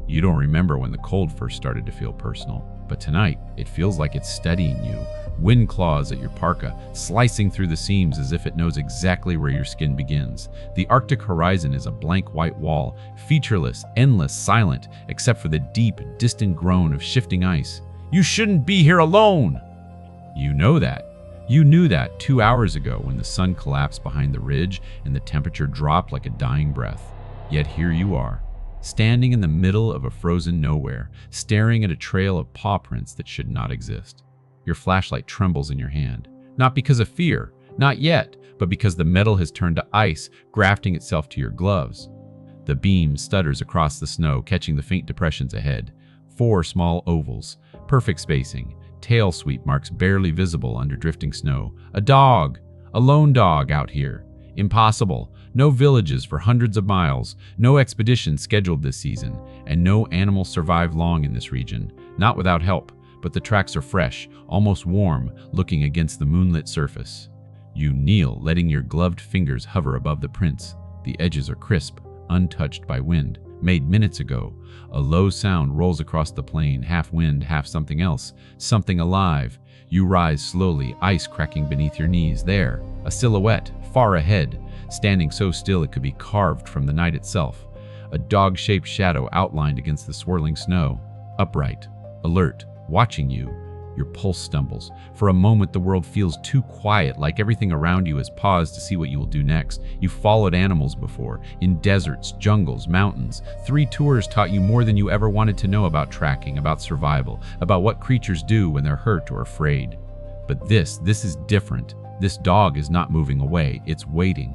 You don't remember when the cold first started to feel personal, but tonight it feels like it's studying you. Wind claws at your parka, slicing through the seams as if it knows exactly where your skin begins. The Arctic horizon is a blank white wall, featureless, endless, silent, except for the deep, distant groan of shifting ice. You shouldn't be here alone! You know that. You knew that 2 hours ago when the sun collapsed behind the ridge and the temperature dropped like a dying breath. Yet here you are, standing in the middle of a frozen nowhere, staring at a trail of paw prints that should not exist. Your flashlight trembles in your hand, not because of fear, not yet, but because the metal has turned to ice, grafting itself to your gloves. The beam stutters across the snow, catching the faint depressions ahead. 4 small ovals, perfect spacing, tail sweep marks barely visible under drifting snow. A dog, a lone dog out here. Impossible. No villages for hundreds of miles, no expedition scheduled this season, and no animal survive long in this region, not without help. But the tracks are fresh, almost warm, looking against the moonlit surface. You kneel, letting your gloved fingers hover above the prints. The edges are crisp, untouched by wind, made minutes ago. A low sound rolls across the plain, half wind, half something else, something alive. You rise slowly, ice cracking beneath your knees. There, a silhouette, far ahead, standing so still it could be carved from the night itself. A dog-shaped shadow outlined against the swirling snow. Upright, alert, watching you. Your pulse stumbles. For a moment, the world feels too quiet, like everything around you has paused to see what you will do next. You've followed animals before, in deserts, jungles, mountains. 3 tours taught you more than you ever wanted to know about tracking, about survival, about what creatures do when they're hurt or afraid. But this is different. This dog is not moving away, it's waiting.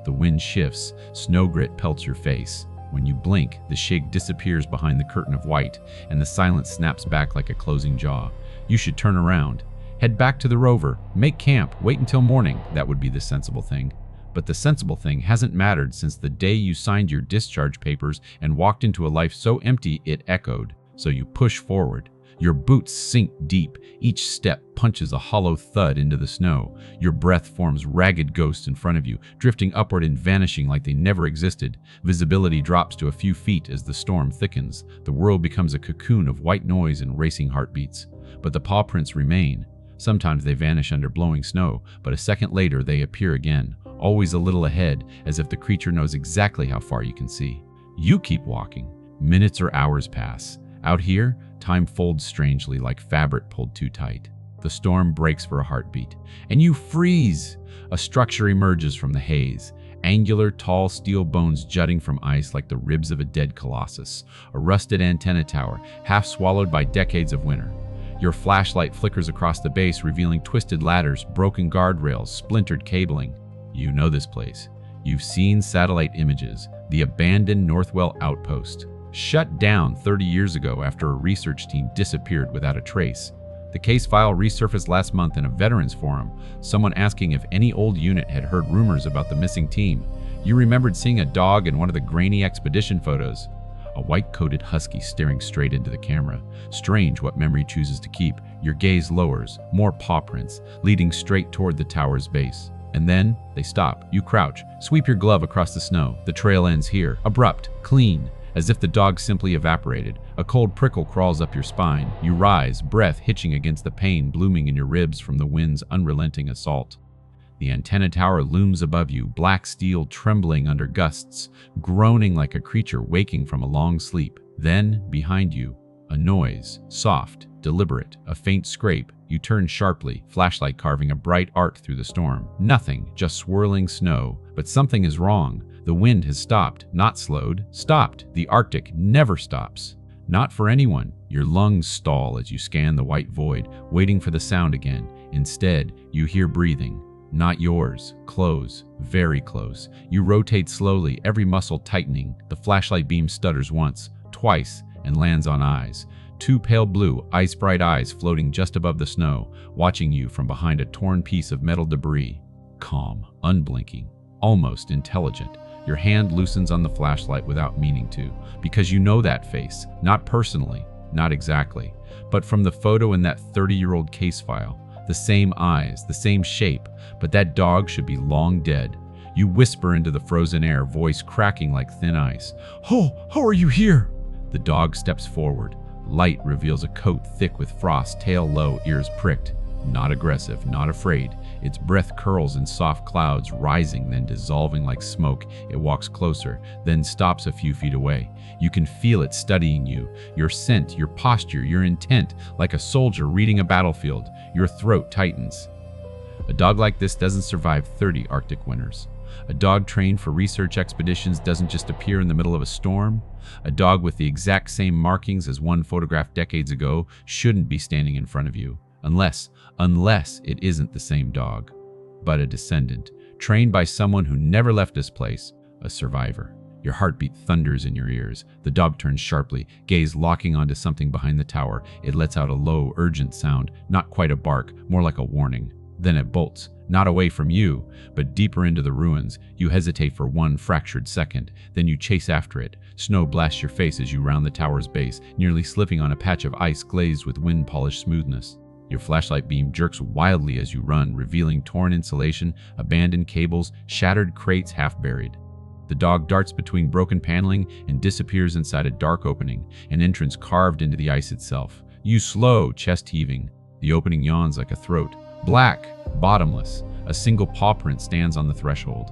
The wind shifts, snow grit pelts your face. When you blink, the shake disappears behind the curtain of white, and the silence snaps back like a closing jaw. You should turn around. Head back to the rover, make camp, wait until morning. That would be the sensible thing. But the sensible thing hasn't mattered since the day you signed your discharge papers and walked into a life so empty it echoed. So you push forward. Your boots sink deep. Each step punches a hollow thud into the snow. Your breath forms ragged ghosts in front of you, drifting upward and vanishing like they never existed. Visibility drops to a few feet as the storm thickens. The world becomes a cocoon of white noise and racing heartbeats. But the paw prints remain. Sometimes they vanish under blowing snow, but a second later they appear again, always a little ahead, as if the creature knows exactly how far you can see. You keep walking. Minutes or hours pass. Out here, time folds strangely like fabric pulled too tight. The storm breaks for a heartbeat, and you freeze! A structure emerges from the haze. Angular, tall steel bones jutting from ice like the ribs of a dead colossus. A rusted antenna tower, half swallowed by decades of winter. Your flashlight flickers across the base, revealing twisted ladders, broken guardrails, splintered cabling. You know this place. You've seen satellite images. The abandoned Northwell outpost. Shut down 30 years ago after a research team disappeared without a trace. The case file resurfaced last month in a veterans forum, someone asking if any old unit had heard rumors about the missing team. You remembered seeing a dog in one of the grainy expedition photos. A white-coated husky staring straight into the camera. Strange what memory chooses to keep. Your gaze lowers, more paw prints, leading straight toward the tower's base. And then, they stop. You crouch, sweep your glove across the snow. The trail ends here. Abrupt, clean, as if the dog simply evaporated. A cold prickle crawls up your spine. You rise, breath hitching against the pain blooming in your ribs from the wind's unrelenting assault. The antenna tower looms above you, black steel trembling under gusts, groaning like a creature waking from a long sleep. Then, behind you, a noise, soft, deliberate, a faint scrape. You turn sharply, flashlight carving a bright arc through the storm. Nothing, just swirling snow. But something is wrong. The wind has stopped, not slowed, stopped. The Arctic never stops. Not for anyone. Your lungs stall as you scan the white void, waiting for the sound again. Instead, you hear breathing. Not yours. Close. Very close. You rotate slowly, every muscle tightening. The flashlight beam stutters once, twice, and lands on eyes. 2 pale blue, ice-bright eyes floating just above the snow, watching you from behind a torn piece of metal debris. Calm, unblinking, almost intelligent. Your hand loosens on the flashlight without meaning to, because you know that face. Not personally, not exactly, but from the photo in that 30-year-old case file. The same eyes, the same shape, but that dog should be long dead. You whisper into the frozen air, voice cracking like thin ice. "Oh, how are you here?" The dog steps forward. Light reveals a coat thick with frost, tail low, ears pricked. Not aggressive, not afraid. Its breath curls in soft clouds, rising, then dissolving like smoke. It walks closer, then stops a few feet away. You can feel it studying you, your scent, your posture, your intent, like a soldier reading a battlefield. Your throat tightens. A dog like this doesn't survive 30 Arctic winters. A dog trained for research expeditions doesn't just appear in the middle of a storm. A dog with the exact same markings as one photographed decades ago shouldn't be standing in front of you. Unless it isn't the same dog, but a descendant, trained by someone who never left this place, a survivor. Your heartbeat thunders in your ears. The dog turns sharply, gaze locking onto something behind the tower. It lets out a low, urgent sound, not quite a bark, more like a warning. Then it bolts, not away from you, but deeper into the ruins. You hesitate for one fractured second, then you chase after it. Snow blasts your face as you round the tower's base, nearly slipping on a patch of ice glazed with wind-polished smoothness. Your flashlight beam jerks wildly as you run, revealing torn insulation, abandoned cables, shattered crates half buried. The dog darts between broken paneling and disappears inside a dark opening, an entrance carved into the ice itself. You slow, chest heaving. The opening yawns like a throat. Black, bottomless, a single paw print stands on the threshold.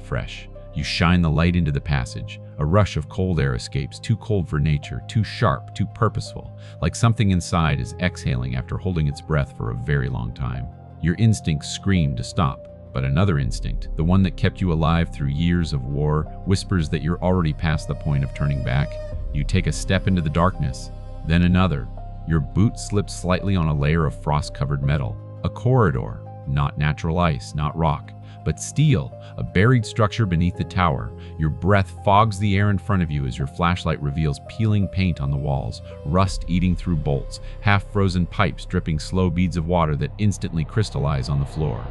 Fresh. You shine the light into the passage. A rush of cold air escapes, too cold for nature, too sharp, too purposeful, like something inside is exhaling after holding its breath for a very long time. Your instincts scream to stop, but another instinct, the one that kept you alive through years of war, whispers that you're already past the point of turning back. You take a step into the darkness, then another. Your boot slips slightly on a layer of frost-covered metal. A corridor, not natural ice, not rock, but steel, a buried structure beneath the tower. Your breath fogs the air in front of you as your flashlight reveals peeling paint on the walls, rust eating through bolts, half-frozen pipes dripping slow beads of water that instantly crystallize on the floor.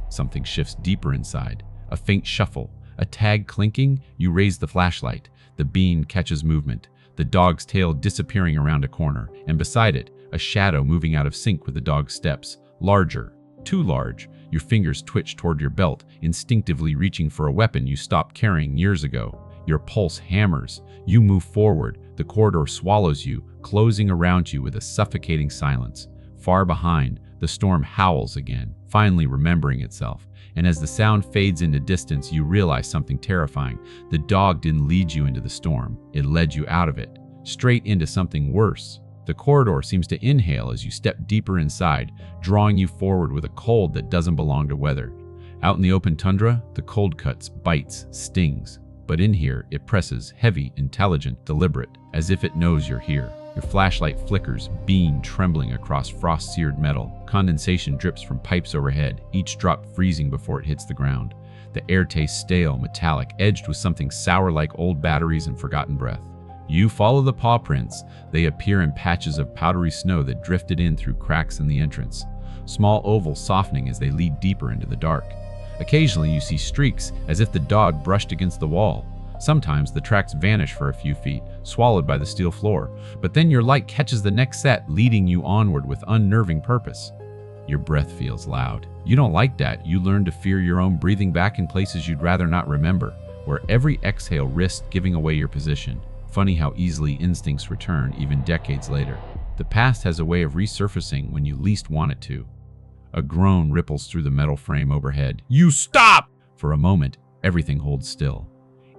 Something shifts deeper inside. A faint shuffle, a tag clinking. You raise the flashlight. The beam catches movement, the dog's tail disappearing around a corner, and beside it, a shadow moving out of sync with the dog's steps. Larger, too large. Your fingers twitch toward your belt, instinctively reaching for a weapon you stopped carrying years ago. Your pulse hammers. You move forward. The corridor swallows you, closing around you with a suffocating silence. Far behind, the storm howls again, finally remembering itself. And as the sound fades into distance, you realize something terrifying. The dog didn't lead you into the storm. It led you out of it, straight into something worse. The corridor seems to inhale as you step deeper inside, drawing you forward with a cold that doesn't belong to weather. Out in the open tundra, the cold cuts, bites, stings. But in here, it presses, heavy, intelligent, deliberate, as if it knows you're here. Your flashlight flickers, beam trembling across frost-seared metal. Condensation drips from pipes overhead, each drop freezing before it hits the ground. The air tastes stale, metallic, edged with something sour like old batteries and forgotten breath. You follow the paw prints. They appear in patches of powdery snow that drifted in through cracks in the entrance, small ovals softening as they lead deeper into the dark. Occasionally you see streaks, as if the dog brushed against the wall. Sometimes the tracks vanish for a few feet, swallowed by the steel floor, but then your light catches the next set, leading you onward with unnerving purpose. Your breath feels loud. You don't like that. You learn to fear your own breathing back in places you'd rather not remember, where every exhale risked giving away your position. Funny how easily instincts return even decades later. The past has a way of resurfacing when you least want it to. A groan ripples through the metal frame overhead. You stop! For a moment, everything holds still,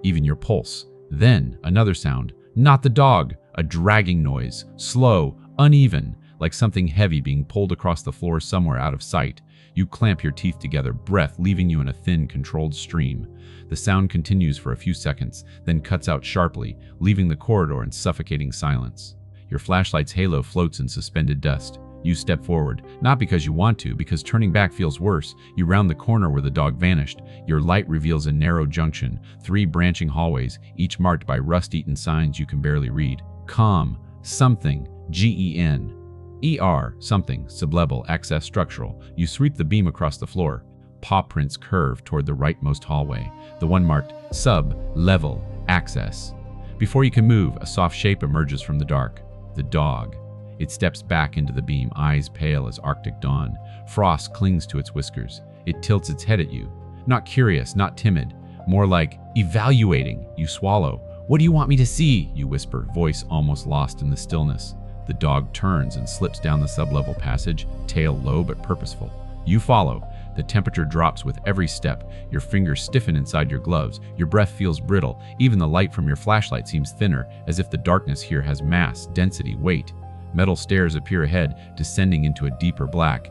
even your pulse. Then, another sound. Not the dog. A dragging noise, slow, uneven, like something heavy being pulled across the floor somewhere out of sight. You clamp your teeth together, breath leaving you in a thin, controlled stream. The sound continues for a few seconds, then cuts out sharply, leaving the corridor in suffocating silence. Your flashlight's halo floats in suspended dust. You step forward, not because you want to, because turning back feels worse. You round the corner where the dog vanished. Your light reveals a narrow junction, 3 branching hallways, each marked by rust-eaten signs you can barely read. Com, something, GEN. ER, something, sublevel, access structural. You sweep the beam across the floor. Paw prints curve toward the rightmost hallway, the one marked sub-level, access. Before you can move, a soft shape emerges from the dark. The dog. It steps back into the beam, eyes pale as Arctic dawn. Frost clings to its whiskers. It tilts its head at you. Not curious, not timid, more like evaluating. You swallow. "What do you want me to see?" you whisper, voice almost lost in the stillness. The dog turns and slips down the sublevel passage, tail low but purposeful. You follow. The temperature drops with every step. Your fingers stiffen inside your gloves. Your breath feels brittle. Even the light from your flashlight seems thinner, as if the darkness here has mass, density, weight. Metal stairs appear ahead, descending into a deeper black.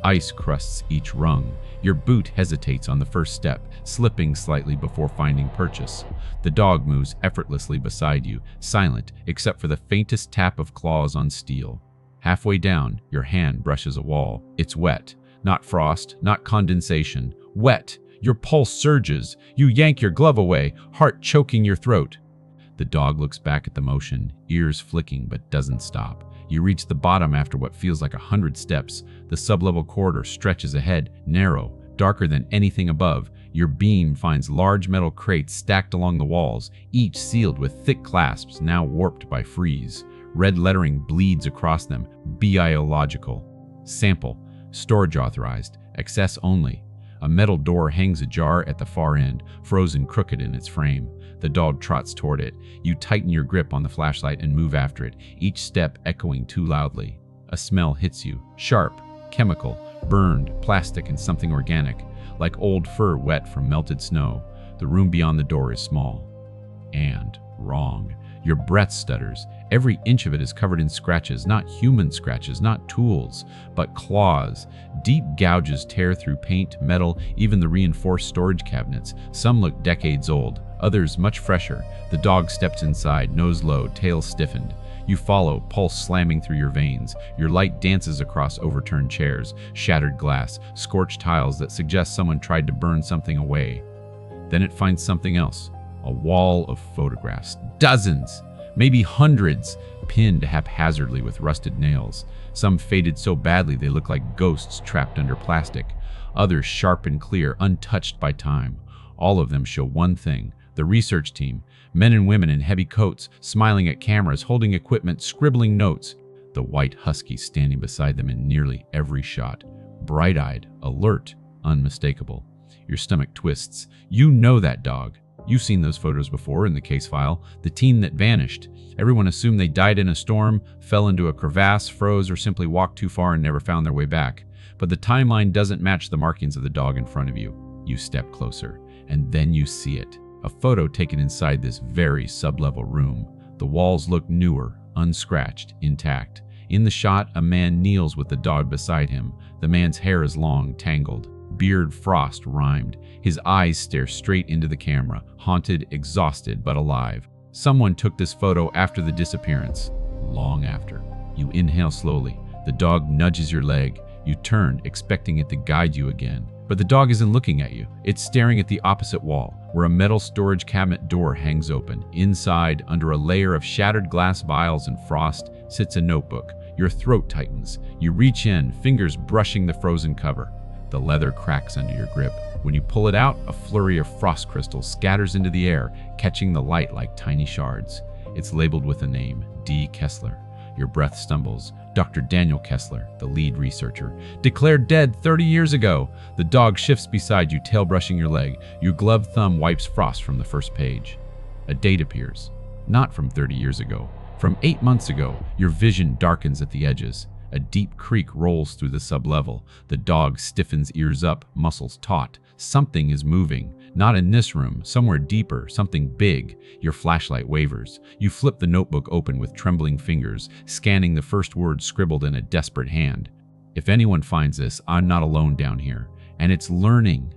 Ice crusts each rung. Your boot hesitates on the first step, slipping slightly before finding purchase. The dog moves effortlessly beside you, silent except for the faintest tap of claws on steel. Halfway down, your hand brushes a wall. It's wet. Not frost, not condensation. Wet. Your pulse surges. You yank your glove away, heart choking your throat. The dog looks back at the motion, ears flicking but doesn't stop. You reach the bottom after what feels like 100 steps. The sublevel corridor stretches ahead, narrow, darker than anything above. Your beam finds large metal crates stacked along the walls, each sealed with thick clasps now warped by freeze. Red lettering bleeds across them, biological. Sample, storage authorized, access only. A metal door hangs ajar at the far end, frozen crooked in its frame. The dog trots toward it. You tighten your grip on the flashlight and move after it, each step echoing too loudly. A smell hits you, sharp, chemical, burned, plastic, and something organic, like old fur wet from melted snow. The room beyond the door is small. And wrong. Your breath stutters. Every inch of it is covered in scratches, not human scratches, not tools, but claws. Deep gouges tear through paint, metal, even the reinforced storage cabinets. Some look decades old, others much fresher. The dog steps inside, nose low, tail stiffened. You follow, pulse slamming through your veins. Your light dances across overturned chairs, shattered glass, scorched tiles that suggest someone tried to burn something away. Then it finds something else. A wall of photographs. Dozens! Maybe hundreds, pinned haphazardly with rusted nails. Some faded so badly they look like ghosts trapped under plastic. Others sharp and clear, untouched by time. All of them show one thing: the research team. Men and women in heavy coats, smiling at cameras, holding equipment, scribbling notes. The white husky standing beside them in nearly every shot. Bright-eyed, alert, unmistakable. Your stomach twists. You know that dog. You've seen those photos before in the case file. The team that vanished. Everyone assumed they died in a storm, fell into a crevasse, froze, or simply walked too far and never found their way back. But the timeline doesn't match the markings of the dog in front of you. You step closer, and then you see it. A photo taken inside this very sublevel room. The walls look newer, unscratched, intact. In the shot, a man kneels with the dog beside him. The man's hair is long, tangled. Beard frost rhymed. His eyes stare straight into the camera, haunted, exhausted, but alive. Someone took this photo after the disappearance. Long after. You inhale slowly. The dog nudges your leg. You turn, expecting it to guide you again. But the dog isn't looking at you. It's staring at the opposite wall, where a metal storage cabinet door hangs open. Inside, under a layer of shattered glass vials and frost, sits a notebook. Your throat tightens. You reach in, fingers brushing the frozen cover. The leather cracks under your grip. When you pull it out, a flurry of frost crystals scatters into the air, catching the light like tiny shards. It's labeled with a name, D. Kessler. Your breath stumbles. Dr. Daniel Kessler, the lead researcher, declared dead 30 years ago. The dog shifts beside you, tail brushing your leg. Your gloved thumb wipes frost from the first page. A date appears. Not from 30 years ago. From 8 months ago. Your vision darkens at the edges. A deep creak rolls through the sublevel. The dog stiffens, ears up, muscles taut. Something is moving. Not in this room, somewhere deeper, something big. Your flashlight wavers. You flip the notebook open with trembling fingers, scanning the first word scribbled in a desperate hand. If anyone finds this, I'm not alone down here. And it's learning.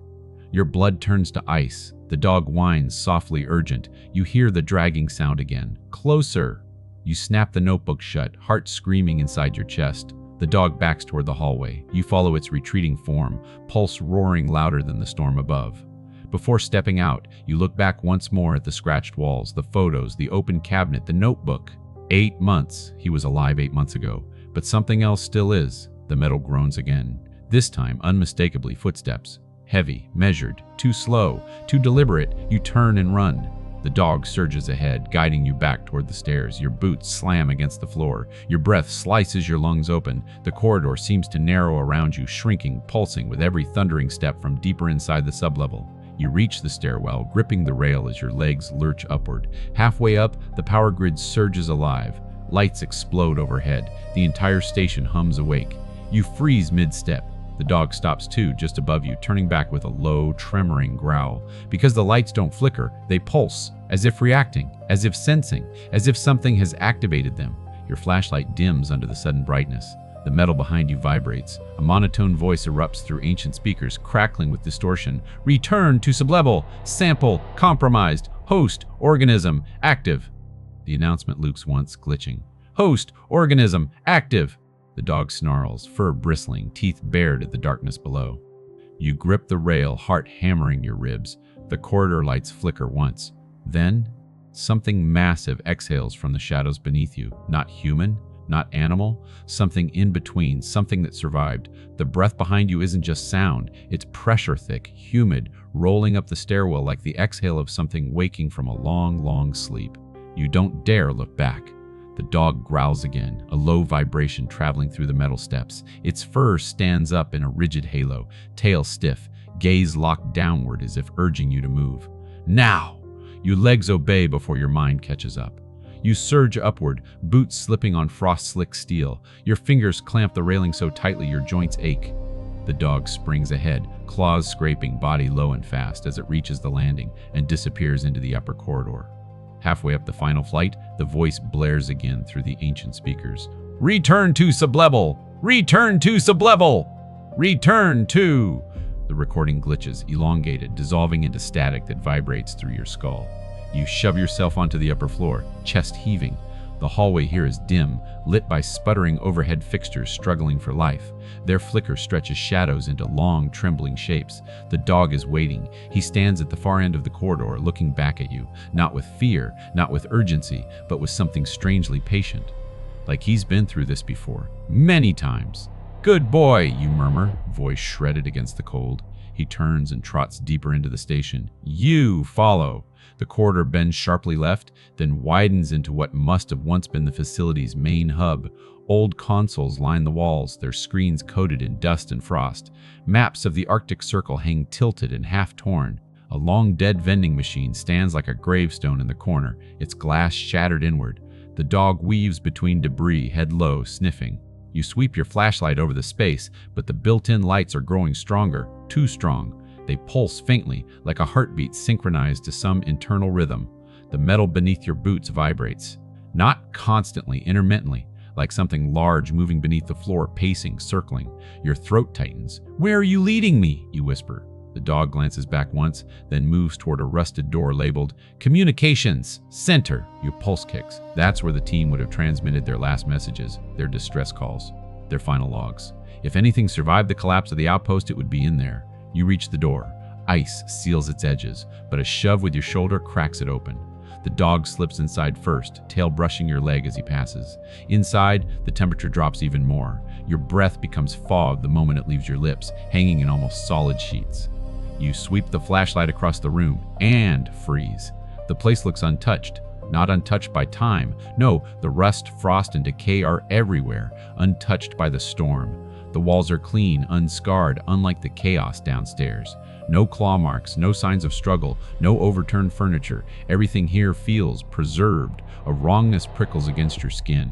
Your blood turns to ice. The dog whines, softly urgent. You hear the dragging sound again. Closer. You snap the notebook shut, heart screaming inside your chest. The dog backs toward the hallway. You follow its retreating form, pulse roaring louder than the storm above. Before stepping out, you look back once more at the scratched walls, the photos, the open cabinet, the notebook. 8 months. He was alive 8 months ago. But something else still is. The metal groans again. This time, unmistakably, footsteps. Heavy, measured, too slow, too deliberate. You turn and run. The dog surges ahead, guiding you back toward the stairs. Your boots slam against the floor. Your breath slices your lungs open. The corridor seems to narrow around you, shrinking, pulsing with every thundering step from deeper inside the sublevel. You reach the stairwell, gripping the rail as your legs lurch upward. Halfway up, the power grid surges alive. Lights explode overhead. The entire station hums awake. You freeze mid-step. The dog stops too, just above you, turning back with a low, tremoring growl. Because the lights don't flicker, they pulse, as if reacting, as if sensing, as if something has activated them. Your flashlight dims under the sudden brightness. The metal behind you vibrates. A monotone voice erupts through ancient speakers, crackling with distortion. Return to sublevel. Sample compromised. Host organism active. The announcement loops once, glitching. Host organism active. The dog snarls, fur bristling, teeth bared at the darkness below. You grip the rail, heart hammering your ribs. The corridor lights flicker once. Then, something massive exhales from the shadows beneath you. Not human, not animal, something in between, something that survived. The breath behind you isn't just sound, it's pressure thick, humid, rolling up the stairwell like the exhale of something waking from a long, long sleep. You don't dare look back. The dog growls again, a low vibration traveling through the metal steps. Its fur stands up in a rigid halo, tail stiff, gaze locked downward as if urging you to move. Now! Your legs obey before your mind catches up. You surge upward, boots slipping on frost-slick steel. Your fingers clamp the railing so tightly your joints ache. The dog springs ahead, claws scraping, body low and fast as it reaches the landing and disappears into the upper corridor. Halfway up the final flight, the voice blares again through the ancient speakers. Return to sublevel! Return to sublevel! Return to... The recording glitches, elongated, dissolving into static that vibrates through your skull. You shove yourself onto the upper floor, chest heaving. The hallway here is dim, lit by sputtering overhead fixtures struggling for life. Their flicker stretches shadows into long, trembling shapes. The dog is waiting. He stands at the far end of the corridor, looking back at you, not with fear, not with urgency, but with something strangely patient. Like he's been through this before, many times. Good boy, you murmur, voice shredded against the cold. He turns and trots deeper into the station. You follow. The corridor bends sharply left, then widens into what must have once been the facility's main hub. Old consoles line the walls, their screens coated in dust and frost. Maps of the Arctic Circle hang tilted and half-torn. A long-dead vending machine stands like a gravestone in the corner, its glass shattered inward. The dog weaves between debris, head low, sniffing. You sweep your flashlight over the space, but the built-in lights are growing stronger, too strong. They pulse faintly, like a heartbeat synchronized to some internal rhythm. The metal beneath your boots vibrates. Not constantly, intermittently, like something large moving beneath the floor, pacing, circling. Your throat tightens. Where are you leading me? You whisper. The dog glances back once, then moves toward a rusted door labeled Communications Center. Your pulse kicks. That's where the team would have transmitted their last messages, their distress calls, their final logs. If anything survived the collapse of the outpost, it would be in there. You reach the door. Ice seals its edges, but a shove with your shoulder cracks it open. The dog slips inside first, tail brushing your leg as he passes. Inside, the temperature drops even more. Your breath becomes fog the moment it leaves your lips, hanging in almost solid sheets. You sweep the flashlight across the room and freeze. The place looks untouched. Not untouched by time. No, the rust, frost, and decay are everywhere, untouched by the storm. The walls are clean, unscarred, unlike the chaos downstairs. No claw marks, no signs of struggle, no overturned furniture. Everything here feels preserved. A wrongness prickles against your skin.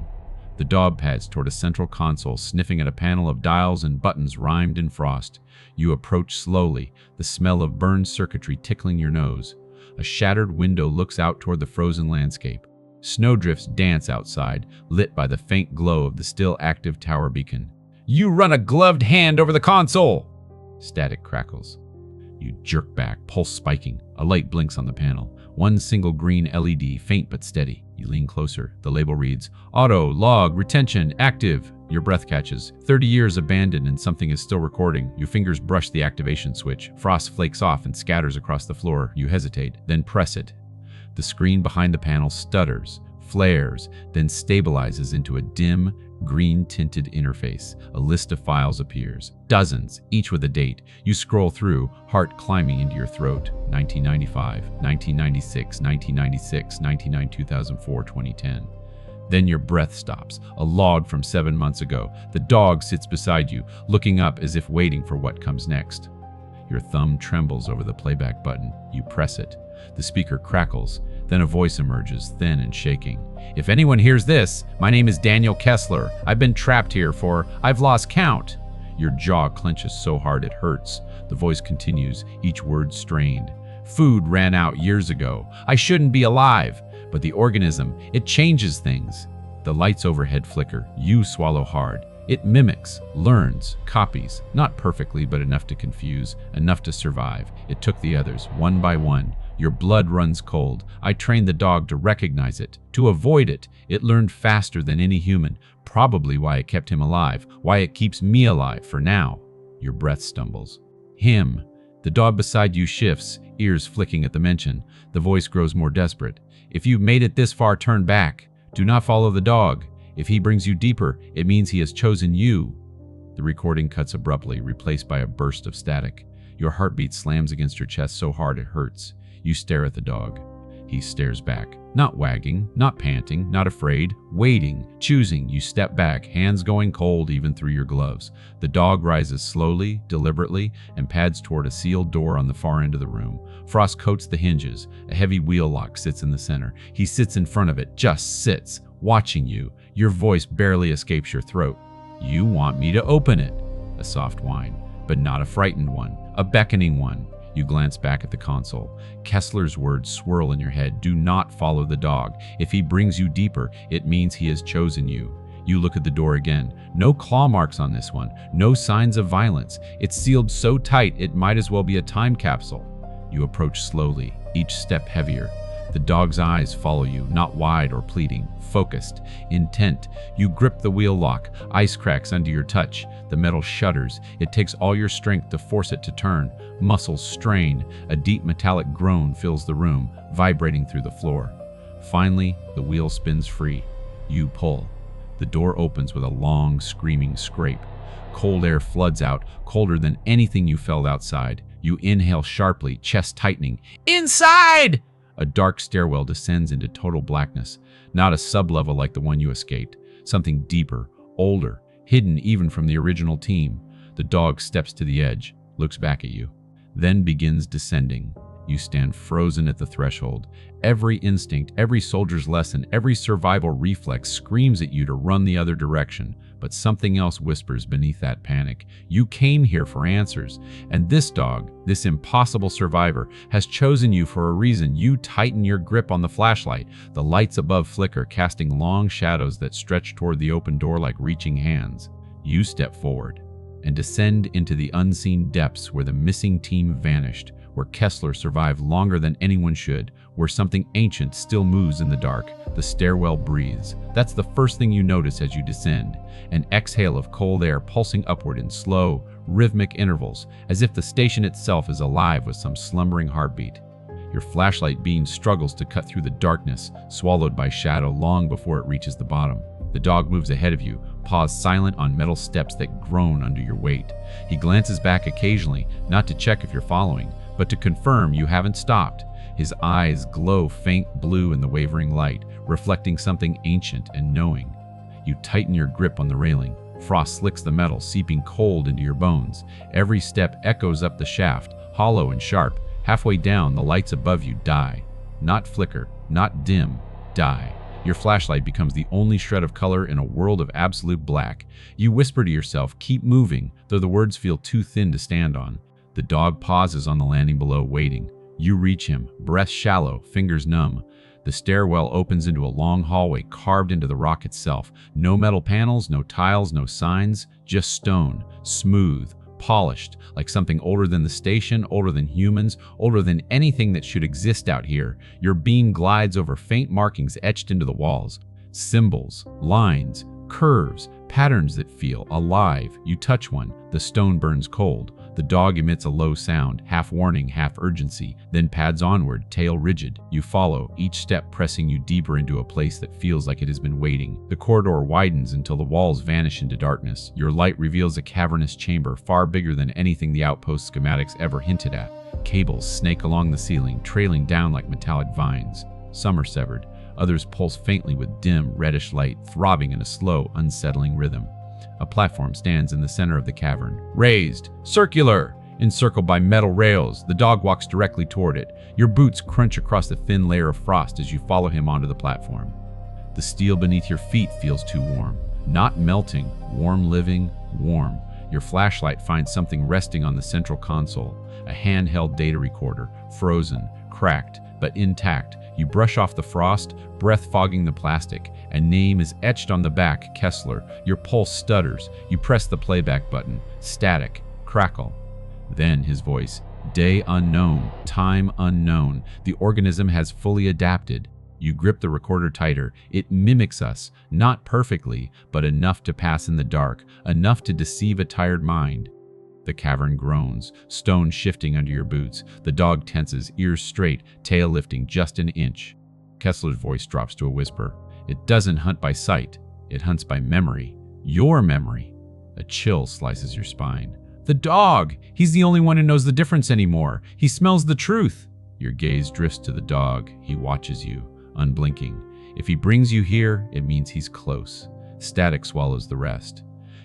The dog pads toward a central console, sniffing at a panel of dials and buttons rimed in frost. You approach slowly, the smell of burned circuitry tickling your nose. A shattered window looks out toward the frozen landscape. Snowdrifts dance outside, lit by the faint glow of the still active tower beacon. You run a gloved hand over the console! Static crackles. You jerk back, pulse spiking. A light blinks on the panel. One single green LED, faint but steady. You lean closer. The label reads, Auto, log, retention, active. Your breath catches. 30 years abandoned and something is still recording. Your fingers brush the activation switch. Frost flakes off and scatters across the floor. You hesitate, then press it. The screen behind the panel stutters, flares, then stabilizes into a dim, green-tinted interface. A list of files appears. Dozens, each with a date. You scroll through, heart climbing into your throat. 1995, 1996, 1996, 1999, 2004, 2010. Then your breath stops. A log from 7 months ago. The dog sits beside you, looking up as if waiting for what comes next. Your thumb trembles over the playback button. You press it. The speaker crackles. Then a voice emerges, thin and shaking. "If anyone hears this, my name is Daniel Kessler. I've been trapped here I've lost count." Your jaw clenches so hard it hurts. The voice continues, each word strained. "Food ran out years ago. I shouldn't be alive. But the organism, it changes things." The lights overhead flicker. You swallow hard. It mimics, learns, copies, not perfectly, but enough to confuse, enough to survive. It took the others, one by one. Your blood runs cold. I trained the dog to recognize it, to avoid it. It learned faster than any human, probably why it kept him alive, why it keeps me alive for now. Your breath stumbles. Him. The dog beside you shifts, ears flicking at the mention. The voice grows more desperate. "If you've made it this far, turn back. Do not follow the dog. If he brings you deeper, it means he has chosen you." The recording cuts abruptly, replaced by a burst of static. Your heartbeat slams against your chest so hard it hurts. You stare at the dog. He stares back. Not wagging, not panting, not afraid, waiting, choosing. You step back, hands going cold even through your gloves. The dog rises slowly, deliberately, and pads toward a sealed door on the far end of the room. Frost coats the hinges. A heavy wheel lock sits in the center. He sits in front of it, just sits, watching you. Your voice barely escapes your throat. "You want me to open it." A soft whine, but not a frightened one, a beckoning one. You glance back at the console. Kessler's words swirl in your head. "Do not follow the dog. If he brings you deeper, it means he has chosen you." You look at the door again. No claw marks on this one. No signs of violence. It's sealed so tight it might as well be a time capsule. You approach slowly, each step heavier. The dog's eyes follow you, not wide or pleading, focused, intent. You grip the wheel lock, ice cracks under your touch. The metal shudders. It takes all your strength to force it to turn. Muscles strain. A deep metallic groan fills the room, vibrating through the floor. Finally, the wheel spins free. You pull. The door opens with a long, screaming scrape. Cold air floods out, colder than anything you felt outside. You inhale sharply, chest tightening. "Inside!" A dark stairwell descends into total blackness. Not a sublevel like the one you escaped. Something deeper, older, hidden even from the original team. The dog steps to the edge, looks back at you, then begins descending. You stand frozen at the threshold. Every instinct, every soldier's lesson, every survival reflex screams at you to run the other direction. But something else whispers beneath that panic. You came here for answers. And this dog, this impossible survivor, has chosen you for a reason. You tighten your grip on the flashlight. The lights above flicker, casting long shadows that stretch toward the open door like reaching hands. You step forward and descend into the unseen depths where the missing team vanished, where Kessler survived longer than anyone should, where something ancient still moves in the dark. The stairwell breathes. That's the first thing you notice as you descend. An exhale of cold air pulsing upward in slow, rhythmic intervals, as if the station itself is alive with some slumbering heartbeat. Your flashlight beam struggles to cut through the darkness, swallowed by shadow long before it reaches the bottom. The dog moves ahead of you, paws silent on metal steps that groan under your weight. He glances back occasionally, not to check if you're following, but to confirm you haven't stopped. His eyes glow faint blue in the wavering light, reflecting something ancient and knowing. You tighten your grip on the railing. Frost slicks the metal, seeping cold into your bones. Every step echoes up the shaft, hollow and sharp. Halfway down, the lights above you die. Not flicker, not dim, die. Your flashlight becomes the only shred of color in a world of absolute black. You whisper to yourself, keep moving, though the words feel too thin to stand on. The dog pauses on the landing below, waiting. You reach him, breath shallow, fingers numb. The stairwell opens into a long hallway carved into the rock itself. No metal panels, no tiles, no signs, just stone, smooth, polished, like something older than the station, older than humans, older than anything that should exist out here. Your beam glides over faint markings etched into the walls. Symbols, lines, curves, patterns that feel alive. You touch one, the stone burns cold. The dog emits a low sound, half warning, half urgency, then pads onward, tail rigid. You follow, each step pressing you deeper into a place that feels like it has been waiting. The corridor widens until the walls vanish into darkness. Your light reveals a cavernous chamber far bigger than anything the outpost schematics ever hinted at. Cables snake along the ceiling, trailing down like metallic vines. Some are severed. Others pulse faintly with dim, reddish light, throbbing in a slow, unsettling rhythm. A platform stands in the center of the cavern, raised, circular. Encircled by metal rails, the dog walks directly toward it. Your boots crunch across the thin layer of frost as you follow him onto the platform. The steel beneath your feet feels too warm. Not melting, warm living, warm. Your flashlight finds something resting on the central console, a handheld data recorder, frozen, cracked, but intact. You brush off the frost, breath fogging the plastic. A name is etched on the back, Kessler. Your pulse stutters. You press the playback button. Static. Crackle. Then his voice. Day unknown. Time unknown. The organism has fully adapted. You grip the recorder tighter. It mimics us. Not perfectly, but enough to pass in the dark. Enough to deceive a tired mind. The cavern groans, stone shifting under your boots. The dog tenses, ears straight, tail lifting just an inch. Kessler's voice drops to a whisper. It doesn't hunt by sight. It hunts by memory. Your memory. A chill slices your spine. The dog! He's the only one who knows the difference anymore. He smells the truth. Your gaze drifts to the dog. He watches you, unblinking. If he brings you here, it means he's close. Static swallows the rest.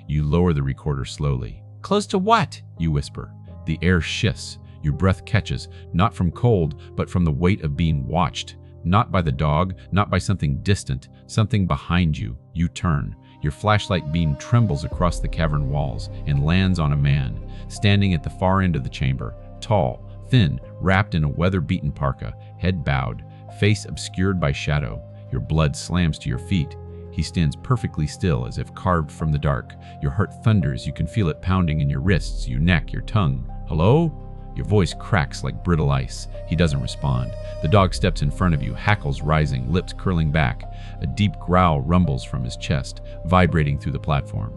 You lower the recorder slowly. Close to what? You whisper. The air shifts. Your breath catches, not from cold, but from the weight of being watched. Not by the dog, not by something distant, something behind you. You turn. Your flashlight beam trembles across the cavern walls and lands on a man, standing at the far end of the chamber, tall, thin, wrapped in a weather-beaten parka, head bowed, face obscured by shadow. Your blood slams to your feet. He stands perfectly still, as if carved from the dark. Your heart thunders. You can feel it pounding in your wrists, your neck, your tongue. Hello? Your voice cracks like brittle ice. He doesn't respond. The dog steps in front of you, hackles rising, lips curling back. A deep growl rumbles from his chest, vibrating through the platform.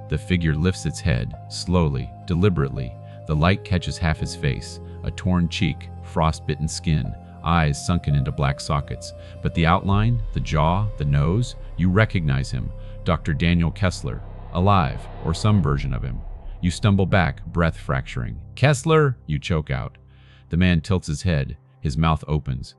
The figure lifts its head, slowly, deliberately. The light catches half his face, a torn cheek, frost-bitten skin, eyes sunken into black sockets. But the outline, the jaw, the nose, you recognize him, Dr. Daniel Kessler, alive, or some version of him. You stumble back, breath fracturing. Kessler, you choke out. The man tilts his head, his mouth opens.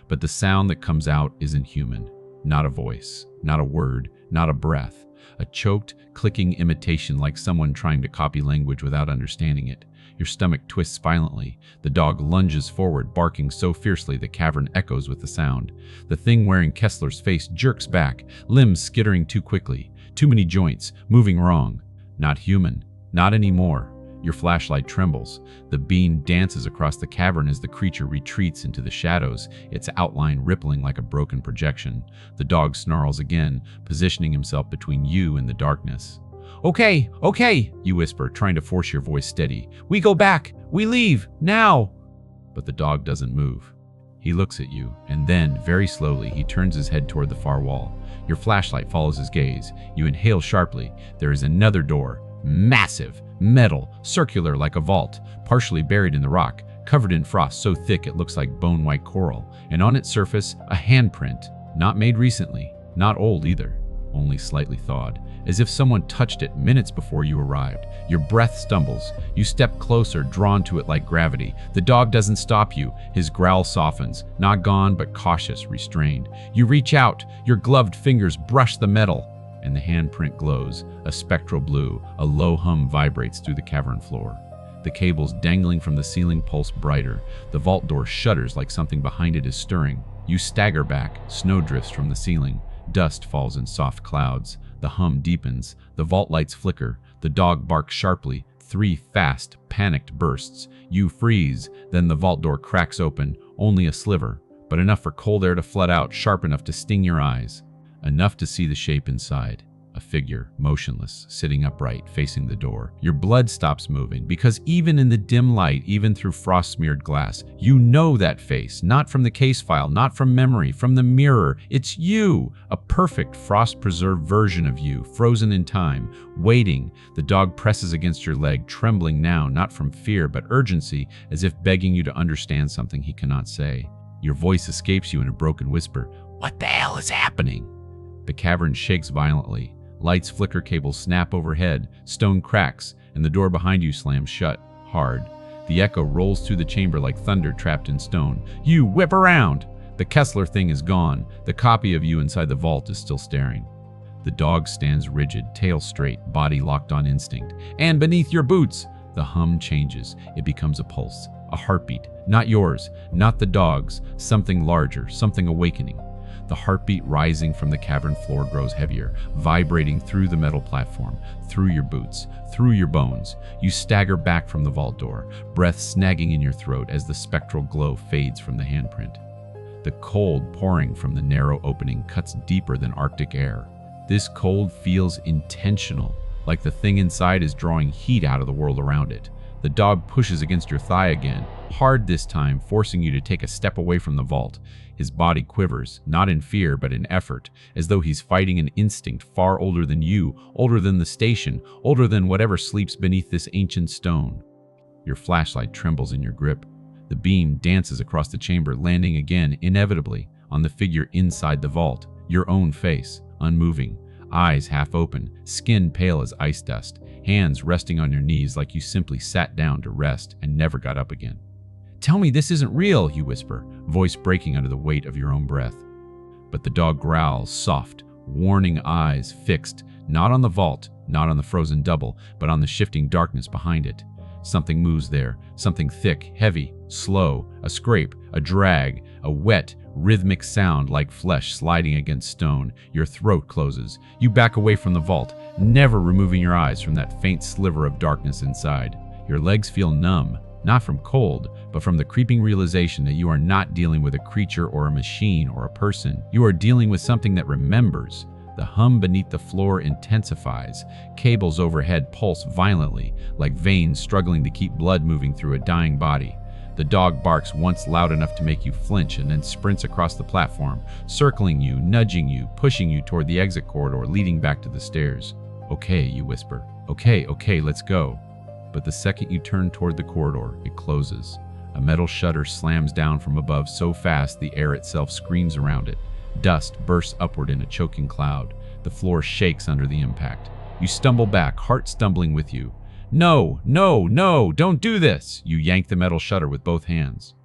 But the sound that comes out isn't human. Not a voice, not a word, not a breath. A choked, clicking imitation like someone trying to copy language without understanding it. Your stomach twists violently. The dog lunges forward, barking so fiercely the cavern echoes with the sound. The thing wearing Kessler's face jerks back, limbs skittering too quickly. Too many joints, moving wrong. Not human. Not anymore. Your flashlight trembles. The beam dances across the cavern as the creature retreats into the shadows, its outline rippling like a broken projection. The dog snarls again, positioning himself between you and the darkness. Okay, you whisper, trying to force your voice steady. We go back. We leave. Now. But the dog doesn't move. He looks at you, and then, very slowly, he turns his head toward the far wall. Your flashlight follows his gaze. You inhale sharply. There is another door. Massive, metal, circular like a vault, partially buried in the rock, covered in frost so thick it looks like bone-white coral, and on its surface, a handprint, not made recently, not old either, only slightly thawed, as if someone touched it minutes before you arrived. Your breath stumbles. You step closer, drawn to it like gravity. The dog doesn't stop you. His growl softens, not gone, but cautious, restrained. You reach out. Your gloved fingers brush the metal, and the handprint glows, a spectral blue. A low hum vibrates through the cavern floor. The cables dangling from the ceiling pulse brighter. The vault door shudders like something behind it is stirring. You stagger back. Snow drifts from the ceiling. Dust falls in soft clouds. The hum deepens. The vault lights flicker. The dog barks sharply. 3 fast, panicked bursts. You freeze. Then the vault door cracks open. Only a sliver, but enough for cold air to flood out, sharp enough to sting your eyes. Enough to see the shape inside. A figure, motionless, sitting upright, facing the door. Your blood stops moving, because even in the dim light, even through frost-smeared glass, you know that face, not from the case file, not from memory, from the mirror. It's you, a perfect, frost-preserved version of you, frozen in time, waiting. The dog presses against your leg, trembling now, not from fear, but urgency, as if begging you to understand something he cannot say. Your voice escapes you in a broken whisper. What the hell is happening? The cavern shakes violently. Lights flicker, cables snap overhead, stone cracks, and the door behind you slams shut, hard. The echo rolls through the chamber like thunder trapped in stone. You whip around! The Kessler thing is gone. The copy of you inside the vault is still staring. The dog stands rigid, tail straight, body locked on instinct. And beneath your boots, The hum changes. It becomes a pulse, a heartbeat. Not yours, not the dog's, something larger, something awakening. The heartbeat rising from the cavern floor grows heavier, vibrating through the metal platform, through your boots, through your bones. You stagger back from the vault door, breath snagging in your throat as the spectral glow fades from the handprint. The cold pouring from the narrow opening cuts deeper than Arctic air. This cold feels intentional, like the thing inside is drawing heat out of the world around it. The dog pushes against your thigh again, hard this time, forcing you to take a step away from the vault. His body quivers, not in fear, but in effort, as though he's fighting an instinct far older than you, older than the station, older than whatever sleeps beneath this ancient stone. Your flashlight trembles in your grip. The beam dances across the chamber, landing again, inevitably, on the figure inside the vault, your own face, unmoving, eyes half open, skin pale as ice dust, hands resting on your knees like you simply sat down to rest and never got up again. "Tell me this isn't real," you whisper, voice breaking under the weight of your own breath. But the dog growls, soft, warning eyes fixed, not on the vault, not on the frozen double, but on the shifting darkness behind it. Something moves there, something thick, heavy, slow, a scrape, a drag, a wet, rhythmic sound like flesh sliding against stone. Your throat closes. You back away from the vault, never removing your eyes from that faint sliver of darkness inside. Your legs feel numb, not from cold, but from the creeping realization that you are not dealing with a creature or a machine or a person. You are dealing with something that remembers. The hum beneath the floor intensifies. Cables overhead pulse violently, like veins struggling to keep blood moving through a dying body. The dog barks once loud enough to make you flinch and then sprints across the platform, circling you, nudging you, pushing you toward the exit corridor leading back to the stairs. "Okay," you whisper. Okay, let's go." But the second you turn toward the corridor, it closes. A metal shutter slams down from above so fast the air itself screams around it. Dust bursts upward in a choking cloud. The floor shakes under the impact. You stumble back, heart stumbling with you. No, don't do this! You yank the metal shutter with both hands.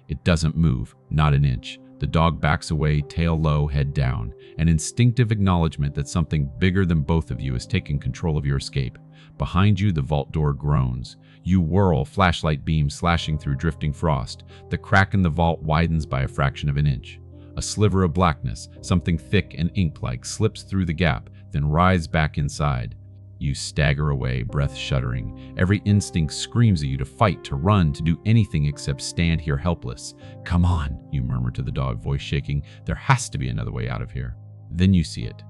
It doesn't move, not an inch. The dog backs away, tail low, head down, an instinctive acknowledgement that something bigger than both of you has taken control of your escape. Behind you, the vault door groans. You whirl, flashlight beams slashing through drifting frost. The crack in the vault widens by a fraction of an inch. A sliver of blackness, something thick and ink-like, slips through the gap, then rises back inside. You stagger away, breath shuddering. Every instinct screams at you to fight, to run, to do anything except stand here helpless. "Come on," you murmur to the dog, voice shaking. "There has to be another way out of here." Then you see it.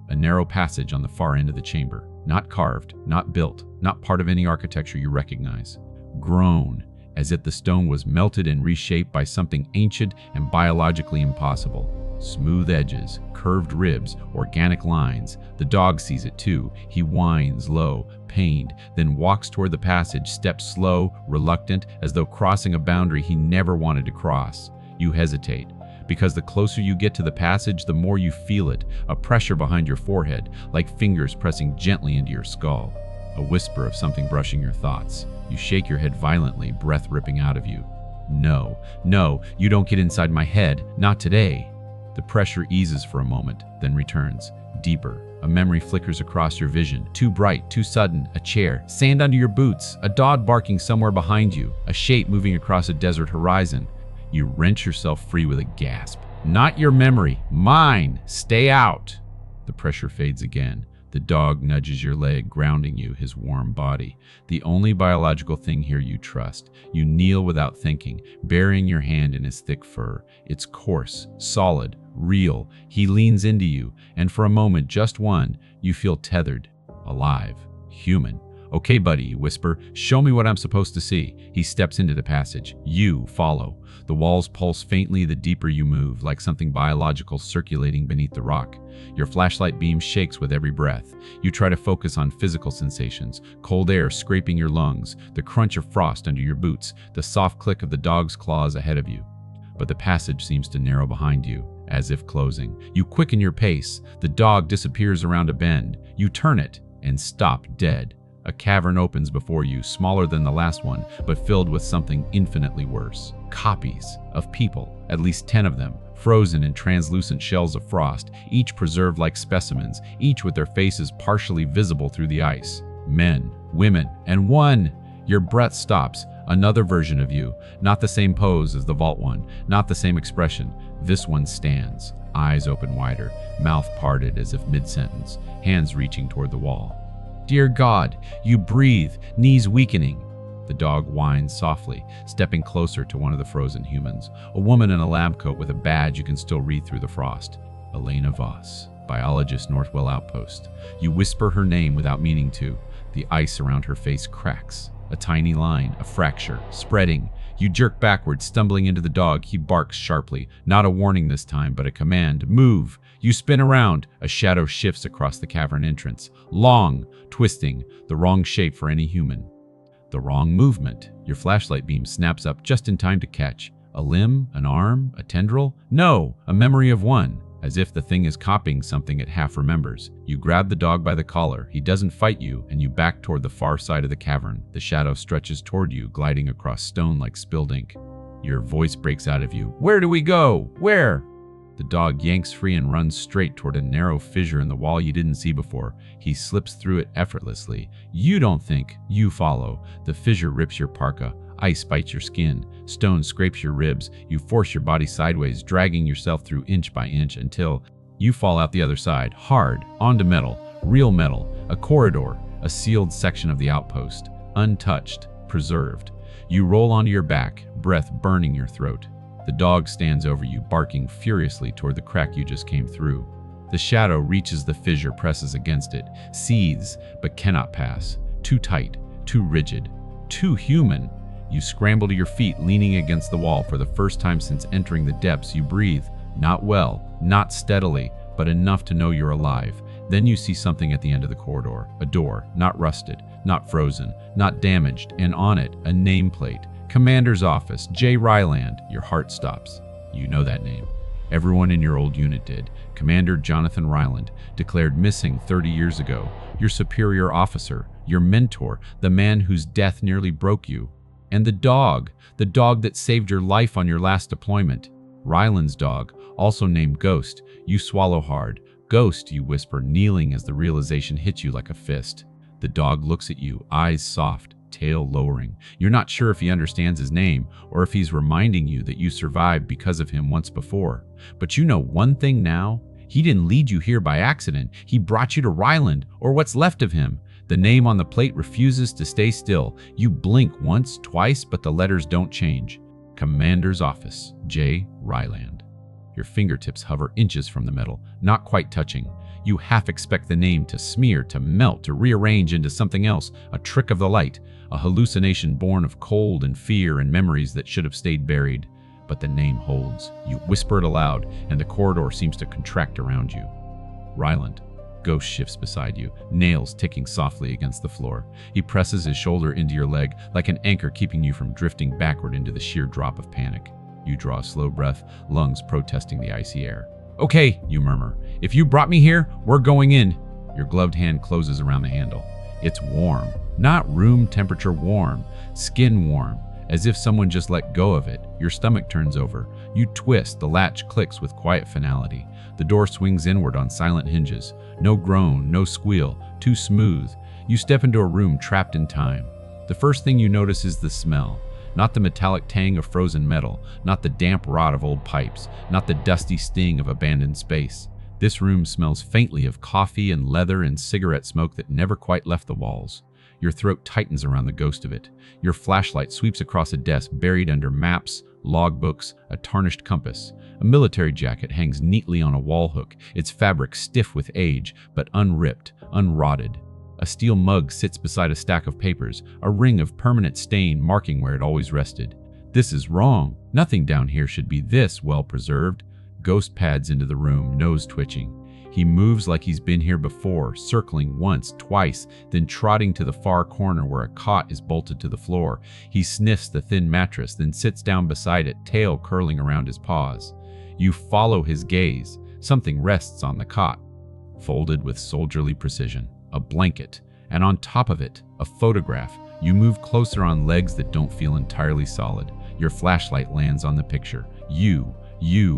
A narrow passage on the far end of the chamber. Not carved, not built, not part of any architecture you recognize. Grown, as if the stone was melted and reshaped by something ancient and biologically impossible. Smooth edges, curved ribs, organic lines. The dog sees it too. He whines low, pained, then walks toward the passage, steps slow, reluctant, as though crossing a boundary he never wanted to cross. You hesitate, because the closer you get to the passage, the more you feel it, a pressure behind your forehead, like fingers pressing gently into your skull. A whisper of something brushing your thoughts. You shake your head violently, breath ripping out of you. No, you don't get inside my head, not today. The pressure eases for a moment, then returns, deeper. A memory flickers across your vision, too bright, too sudden. A chair, sand under your boots, a dog barking somewhere behind you, a shape moving across a desert horizon. You wrench yourself free with a gasp. "Not your memory, mine! Stay out!" The pressure fades again. The dog nudges your leg, grounding you, his warm body. The only biological thing here you trust. You kneel without thinking, burying your hand in his thick fur. It's coarse, solid, real. He leans into you, and for a moment, just one, you feel tethered, alive, human. "Okay, buddy," you whisper, "show me what I'm supposed to see." He steps into the passage. You follow. The walls pulse faintly the deeper you move, like something biological circulating beneath the rock. Your flashlight beam shakes with every breath. You try to focus on physical sensations, cold air scraping your lungs, the crunch of frost under your boots, the soft click of the dog's claws ahead of you. But the passage seems to narrow behind you, as if closing. You quicken your pace. The dog disappears around a bend. You turn it and stop dead. A cavern opens before you, smaller than the last one, but filled with something infinitely worse. Copies of people, at least 10 of them, frozen in translucent shells of frost, each preserved like specimens, each with their faces partially visible through the ice. Men, women, and one! Your breath stops. Another version of you. Not the same pose as the vault one. Not the same expression. This one stands. Eyes open wider. Mouth parted as if mid-sentence. Hands reaching toward the wall. Dear God, you breathe. Knees weakening. The dog whines softly, stepping closer to one of the frozen humans. A woman in a lab coat with a badge you can still read through the frost. Elena Voss, biologist, Northwell Outpost. You whisper her name without meaning to. The ice around her face cracks. A tiny line, a fracture, spreading. You jerk backward, stumbling into the dog. He barks sharply. Not a warning this time, but a command. Move! You spin around. A shadow shifts across the cavern entrance. Long, twisting, the wrong shape for any human. The wrong movement. Your flashlight beam snaps up just in time to catch. A limb, an arm, a tendril? No, a memory of one. As if the thing is copying something it half remembers. You grab the dog by the collar. He doesn't fight you, and you back toward the far side of the cavern. The shadow stretches toward you, gliding across stone like spilled ink. Your voice breaks out of you. Where do we go? Where? The dog yanks free and runs straight toward a narrow fissure in the wall you didn't see before. He slips through it effortlessly. You don't think, you follow. The fissure rips your parka. Ice bites your skin. Stone scrapes your ribs. You force your body sideways, dragging yourself through inch by inch until you fall out the other side, hard, onto metal, real metal, a corridor, a sealed section of the outpost, untouched, preserved. You roll onto your back, breath burning your throat. The dog stands over you, barking furiously toward the crack you just came through. The shadow reaches the fissure, presses against it, seethes, but cannot pass. Too tight, too rigid, too human. You scramble to your feet, leaning against the wall for the first time since entering the depths. You breathe, not well, not steadily, but enough to know you're alive. Then you see something at the end of the corridor, a door, not rusted, not frozen, not damaged, and on it, a nameplate. Commander's office, J. Ryland. Your heart stops. You know that name. Everyone in your old unit did. Commander Jonathan Ryland, declared missing 30 years ago. Your superior officer, your mentor, the man whose death nearly broke you. And the dog that saved your life on your last deployment. Ryland's dog, also named Ghost. You swallow hard. Ghost, you whisper, kneeling as the realization hits you like a fist. The dog looks at you, eyes soft, tail lowering. You're not sure if he understands his name or if he's reminding you that you survived because of him once before. But you know one thing now. He didn't lead you here by accident. He brought you to Ryland, or what's left of him. The name on the plate refuses to stay still. You blink once, twice, but the letters don't change. Commander's office, J. Ryland. Your fingertips hover inches from the metal, not quite touching. You half expect the name to smear, to melt, to rearrange into something else, a trick of the light, a hallucination born of cold and fear and memories that should have stayed buried. But the name holds. You whisper it aloud, and the corridor seems to contract around you. Ryland. Ghost shifts beside you, nails ticking softly against the floor. He presses his shoulder into your leg like an anchor, keeping you from drifting backward into the sheer drop of panic. You draw a slow breath, lungs protesting the icy air. Okay, you murmur. If you brought me here, we're going in. Your gloved hand closes around the handle. It's warm. Not room temperature warm, skin warm, as if someone just let go of it. Your stomach turns over. You twist, the latch clicks with quiet finality. The door swings inward on silent hinges. No groan, no squeal, too smooth. You step into a room trapped in time. The first thing you notice is the smell. Not the metallic tang of frozen metal, not the damp rot of old pipes, not the dusty sting of abandoned space. This room smells faintly of coffee and leather and cigarette smoke that never quite left the walls. Your throat tightens around the ghost of it. Your flashlight sweeps across a desk buried under maps, logbooks, a tarnished compass. A military jacket hangs neatly on a wall hook, its fabric stiff with age, but unripped, unrotted. A steel mug sits beside a stack of papers, a ring of permanent stain marking where it always rested. This is wrong. Nothing down here should be this well preserved. Ghost pads into the room, nose twitching. He moves like he's been here before, circling once, twice, then trotting to the far corner where a cot is bolted to the floor. He sniffs the thin mattress, then sits down beside it, tail curling around his paws. You follow his gaze. Something rests on the cot, folded with soldierly precision. A blanket, and on top of it, a photograph. You move closer on legs that don't feel entirely solid. Your flashlight lands on the picture. You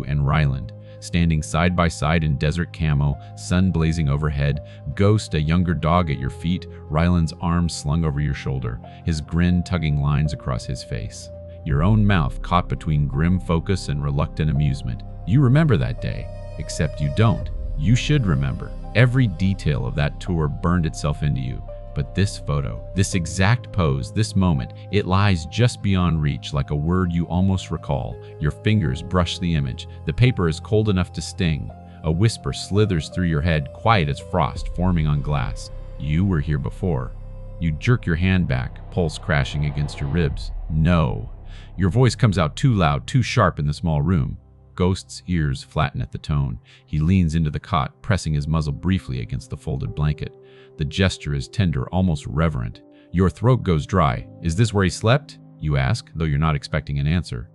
and Ryland, standing side by side in desert camo, sun blazing overhead. Ghost, a younger dog at your feet, Ryland's arms slung over your shoulder, his grin tugging lines across his face. Your own mouth caught between grim focus and reluctant amusement. You remember that day, except you don't. You should remember. Every detail of that tour burned itself into you. But this photo, this exact pose, this moment, it lies just beyond reach, like a word you almost recall. Your fingers brush the image. The paper is cold enough to sting. A whisper slithers through your head, quiet as frost forming on glass. You were here before. You jerk your hand back, pulse crashing against your ribs. No. Your voice comes out too loud, too sharp in the small room. Ghost's ears flatten at the tone. He leans into the cot, pressing his muzzle briefly against the folded blanket. The gesture is tender, almost reverent. Your throat goes dry. Is this where he slept? You ask, though you're not expecting an answer.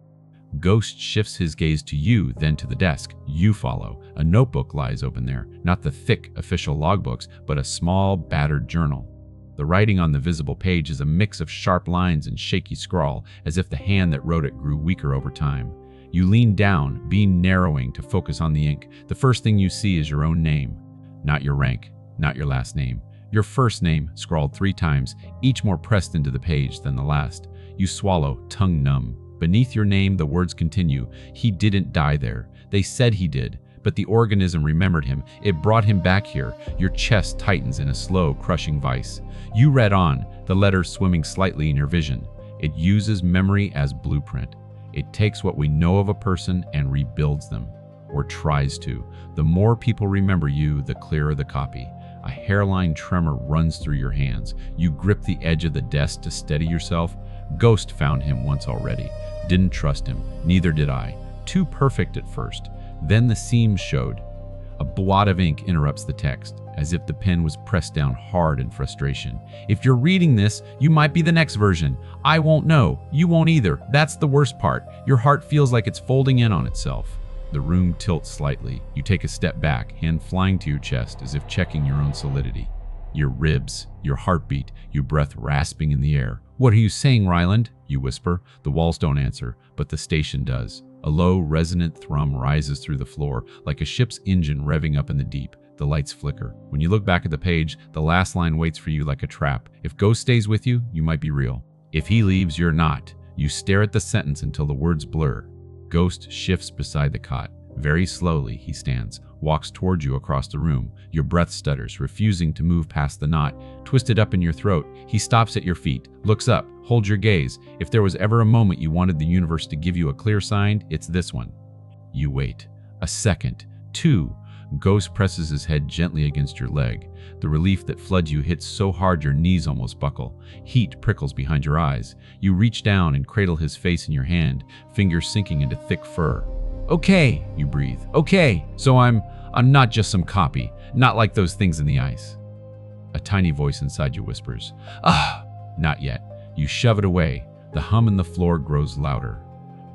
Ghost shifts his gaze to you, then to the desk. You follow. A notebook lies open there, not the thick official logbooks, but a small, battered journal. The writing on the visible page is a mix of sharp lines and shaky scrawl, as if the hand that wrote it grew weaker over time. You lean down, being narrowing to focus on the ink. The first thing you see is your own name. Not your rank, not your last name. Your first name, scrawled 3 times, each more pressed into the page than the last. You swallow, tongue numb. Beneath your name, the words continue. He didn't die there. They said he did, but the organism remembered him. It brought him back here. Your chest tightens in a slow, crushing vice. You read on, the letters swimming slightly in your vision. It uses memory as blueprint. It takes what we know of a person and rebuilds them, or tries to. The more people remember you, the clearer the copy. A hairline tremor runs through your hands. You grip the edge of the desk to steady yourself. Ghost found him once already. Didn't trust him. Neither did I. Too perfect at first. Then the seams showed. A blot of ink interrupts the text, as if the pen was pressed down hard in frustration. If you're reading this, you might be the next version. I won't know. You won't either. That's the worst part. Your heart feels like it's folding in on itself. The room tilts slightly. You take a step back, hand flying to your chest as if checking your own solidity. Your ribs, your heartbeat, your breath rasping in the air. What are you saying, Ryland? You whisper. The walls don't answer, but the station does. A low, resonant thrum rises through the floor, like a ship's engine revving up in the deep. The lights flicker. When you look back at the page, the last line waits for you like a trap. If Ghost stays with you, you might be real. If he leaves, you're not. You stare at the sentence until the words blur. Ghost shifts beside the cot. Very slowly, he stands, walks towards you across the room. Your breath stutters, refusing to move past the knot, twisted up in your throat. He stops at your feet, looks up, holds your gaze. If there was ever a moment you wanted the universe to give you a clear sign, it's this one. You wait. A second. 2. Ghost presses his head gently against your leg. The relief that floods you hits so hard your knees almost buckle. Heat prickles behind your eyes. You reach down and cradle his face in your hand, fingers sinking into thick fur. Okay, you breathe. Okay, so I'm not just some copy, not like those things in the ice. A tiny voice inside you whispers, not yet. You shove it away. The hum in the floor grows louder.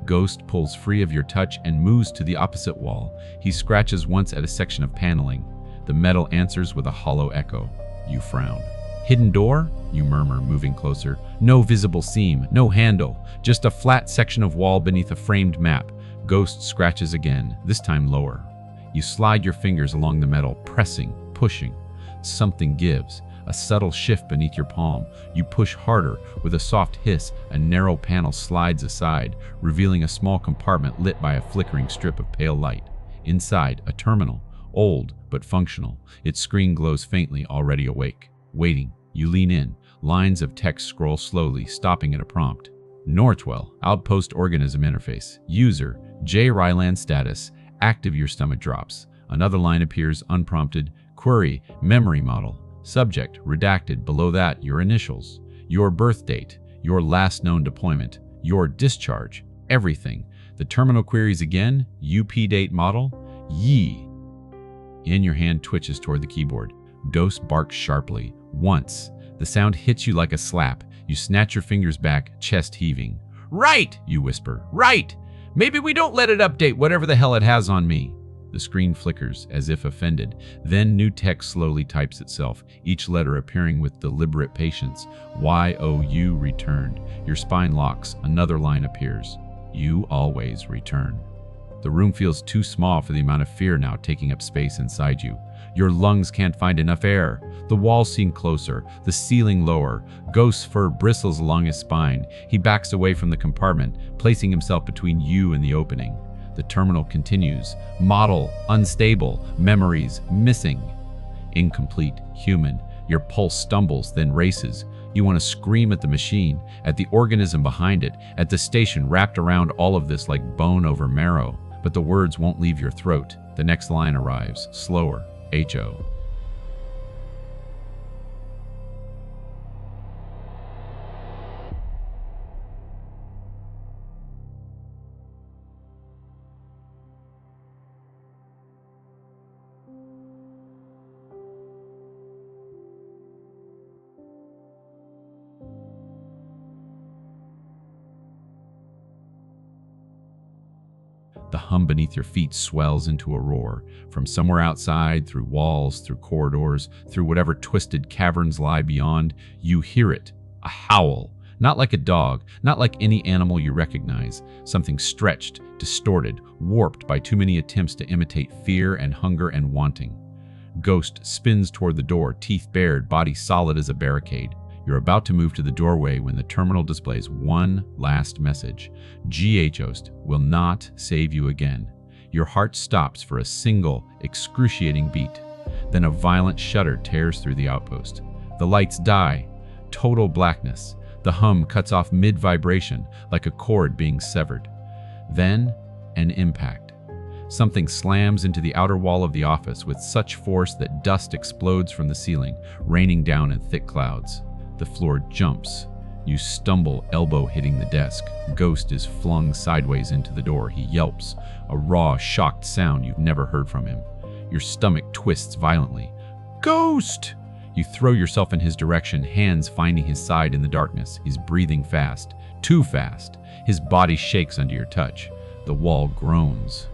Ghost pulls free of your touch and moves to the opposite wall. He scratches once at a section of paneling. The metal answers with a hollow echo. You frown. Hidden door? You murmur, moving closer. No visible seam, no handle, just a flat section of wall beneath a framed map. Ghost scratches again, this time lower. You slide your fingers along the metal, pressing, pushing. Something gives. A subtle shift beneath your palm. You push harder. With a soft hiss, a narrow panel slides aside, revealing a small compartment lit by a flickering strip of pale light. Inside, a terminal. Old, but functional. Its screen glows faintly, already awake. Waiting. You lean in. Lines of text scroll slowly, stopping at a prompt. Northwell, outpost organism interface. User, J. Ryland status. Active. Your stomach drops. Another line appears, unprompted. Query, memory model. Subject, redacted. Below that, your initials. Your birth date. Your last known deployment. Your discharge. Everything. The terminal queries again. UP date model. Ye. In your hand twitches toward the keyboard. Ghost barks sharply. Once. The sound hits you like a slap. You snatch your fingers back, chest heaving. Right, you whisper. Right. Maybe we don't let it update whatever the hell it has on me. The screen flickers, as if offended. Then new text slowly types itself, each letter appearing with deliberate patience. YOU returned. Your spine locks. Another line appears. You always return. The room feels too small for the amount of fear now taking up space inside you. Your lungs can't find enough air. The walls seem closer, the ceiling lower. Ghost's fur bristles along his spine. He backs away from the compartment, placing himself between you and the opening. The terminal continues. Model, unstable, memories, missing. Incomplete, human. Your pulse stumbles, then races. You want to scream at the machine, at the organism behind it, at the station wrapped around all of this like bone over marrow. But the words won't leave your throat. The next line arrives, slower. H.O. The hum beneath your feet swells into a roar. From somewhere outside, through walls, through corridors, through whatever twisted caverns lie beyond, you hear it. A howl. Not like a dog, not like any animal you recognize. Something stretched, distorted, warped by too many attempts to imitate fear and hunger and wanting. Ghost spins toward the door, teeth bared, body solid as a barricade. You're about to move to the doorway when the terminal displays one last message. GHOst will not save you again. Your heart stops for a single, excruciating beat. Then a violent shudder tears through the outpost. The lights die. Total blackness. The hum cuts off mid-vibration, like a cord being severed. Then, an impact. Something slams into the outer wall of the office with such force that dust explodes from the ceiling, raining down in thick clouds. The floor jumps. You stumble, elbow hitting the desk. Ghost is flung sideways into the door. He yelps, a raw, shocked sound you've never heard from him. Your stomach twists violently. Ghost! You throw yourself in his direction, hands finding his side in the darkness. He's breathing fast, too fast. His body shakes under your touch. The wall groans.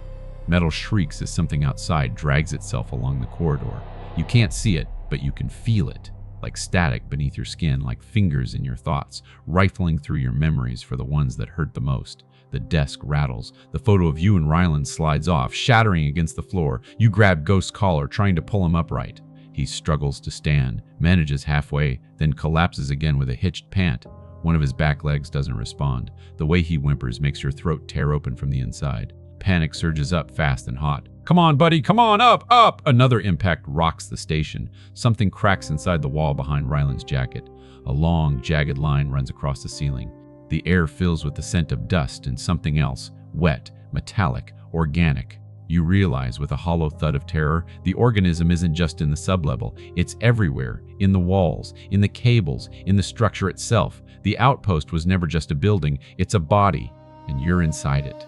Metal shrieks as something outside drags itself along the corridor. You can't see it, but you can feel it. Like static beneath your skin, like fingers in your thoughts, rifling through your memories for the ones that hurt the most. The desk rattles. The photo of you and Ryland slides off, shattering against the floor. You grab Ghost's collar, trying to pull him upright. He struggles to stand, manages halfway, then collapses again with a hitched pant. One of his back legs doesn't respond. The way he whimpers makes your throat tear open from the inside. Panic surges up fast and hot. Come on, buddy, come on, up, up! Another impact rocks the station. Something cracks inside the wall behind Ryland's jacket. A long, jagged line runs across the ceiling. The air fills with the scent of dust and something else, wet, metallic, organic. You realize with a hollow thud of terror, the organism isn't just in the sublevel. It's everywhere, in the walls, in the cables, in the structure itself. The outpost was never just a building, it's a body, and you're inside it.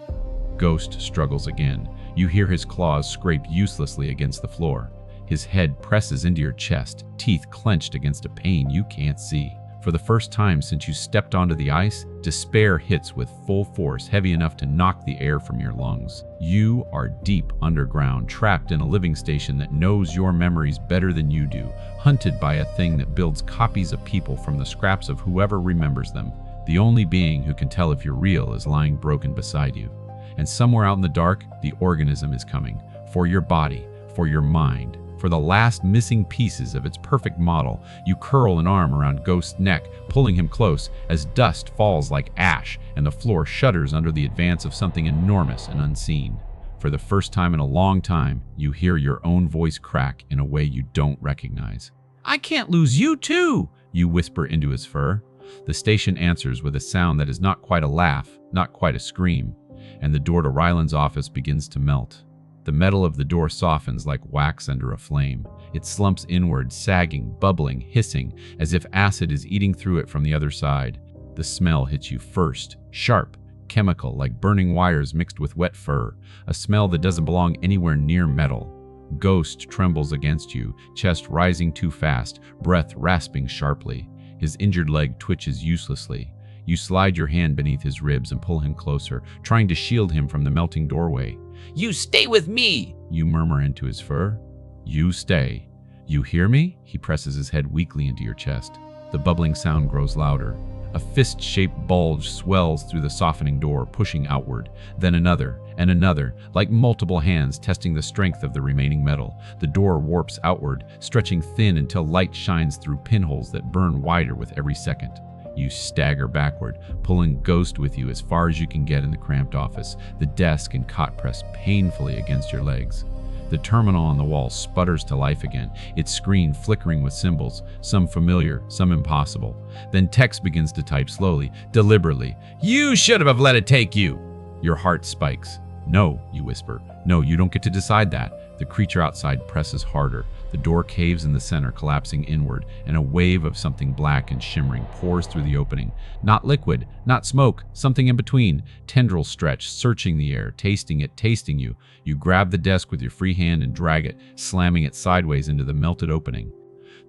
Ghost struggles again. You hear his claws scrape uselessly against the floor. His head presses into your chest, teeth clenched against a pain you can't see. For the first time since you stepped onto the ice, despair hits with full force, heavy enough to knock the air from your lungs. You are deep underground, trapped in a living station that knows your memories better than you do, hunted by a thing that builds copies of people from the scraps of whoever remembers them. The only being who can tell if you're real is lying broken beside you. And somewhere out in the dark, the organism is coming. For your body, for your mind, for the last missing pieces of its perfect model. You curl an arm around Ghost's neck, pulling him close as dust falls like ash and the floor shudders under the advance of something enormous and unseen. For the first time in a long time, you hear your own voice crack in a way you don't recognize. I can't lose you too, you whisper into his fur. The station answers with a sound that is not quite a laugh, not quite a scream. And the door to Ryland's office begins to melt. The metal of the door softens like wax under a flame. It slumps inward, sagging, bubbling, hissing, as if acid is eating through it from the other side. The smell hits you first, sharp, chemical, like burning wires mixed with wet fur, a smell that doesn't belong anywhere near metal. Ghost trembles against you, chest rising too fast, breath rasping sharply. His injured leg twitches uselessly. You slide your hand beneath his ribs and pull him closer, trying to shield him from the melting doorway. You stay with me, you murmur into his fur. You stay. You hear me? He presses his head weakly into your chest. The bubbling sound grows louder. A fist-shaped bulge swells through the softening door, pushing outward. Then another, and another, like multiple hands testing the strength of the remaining metal. The door warps outward, stretching thin until light shines through pinholes that burn wider with every second. You stagger backward, pulling Ghost with you as far as you can get in the cramped office, the desk and cot pressed painfully against your legs. The terminal on the wall sputters to life again, its screen flickering with symbols, some familiar, some impossible. Then text begins to type slowly, deliberately. "You should have let it take you!" Your heart spikes. "No," you whisper. "No, you don't get to decide that." The creature outside presses harder. The door caves in the center, collapsing inward, and a wave of something black and shimmering pours through the opening. Not liquid, not smoke, something in between. Tendrils stretch, searching the air, tasting it, tasting you. You grab the desk with your free hand and drag it, slamming it sideways into the melted opening.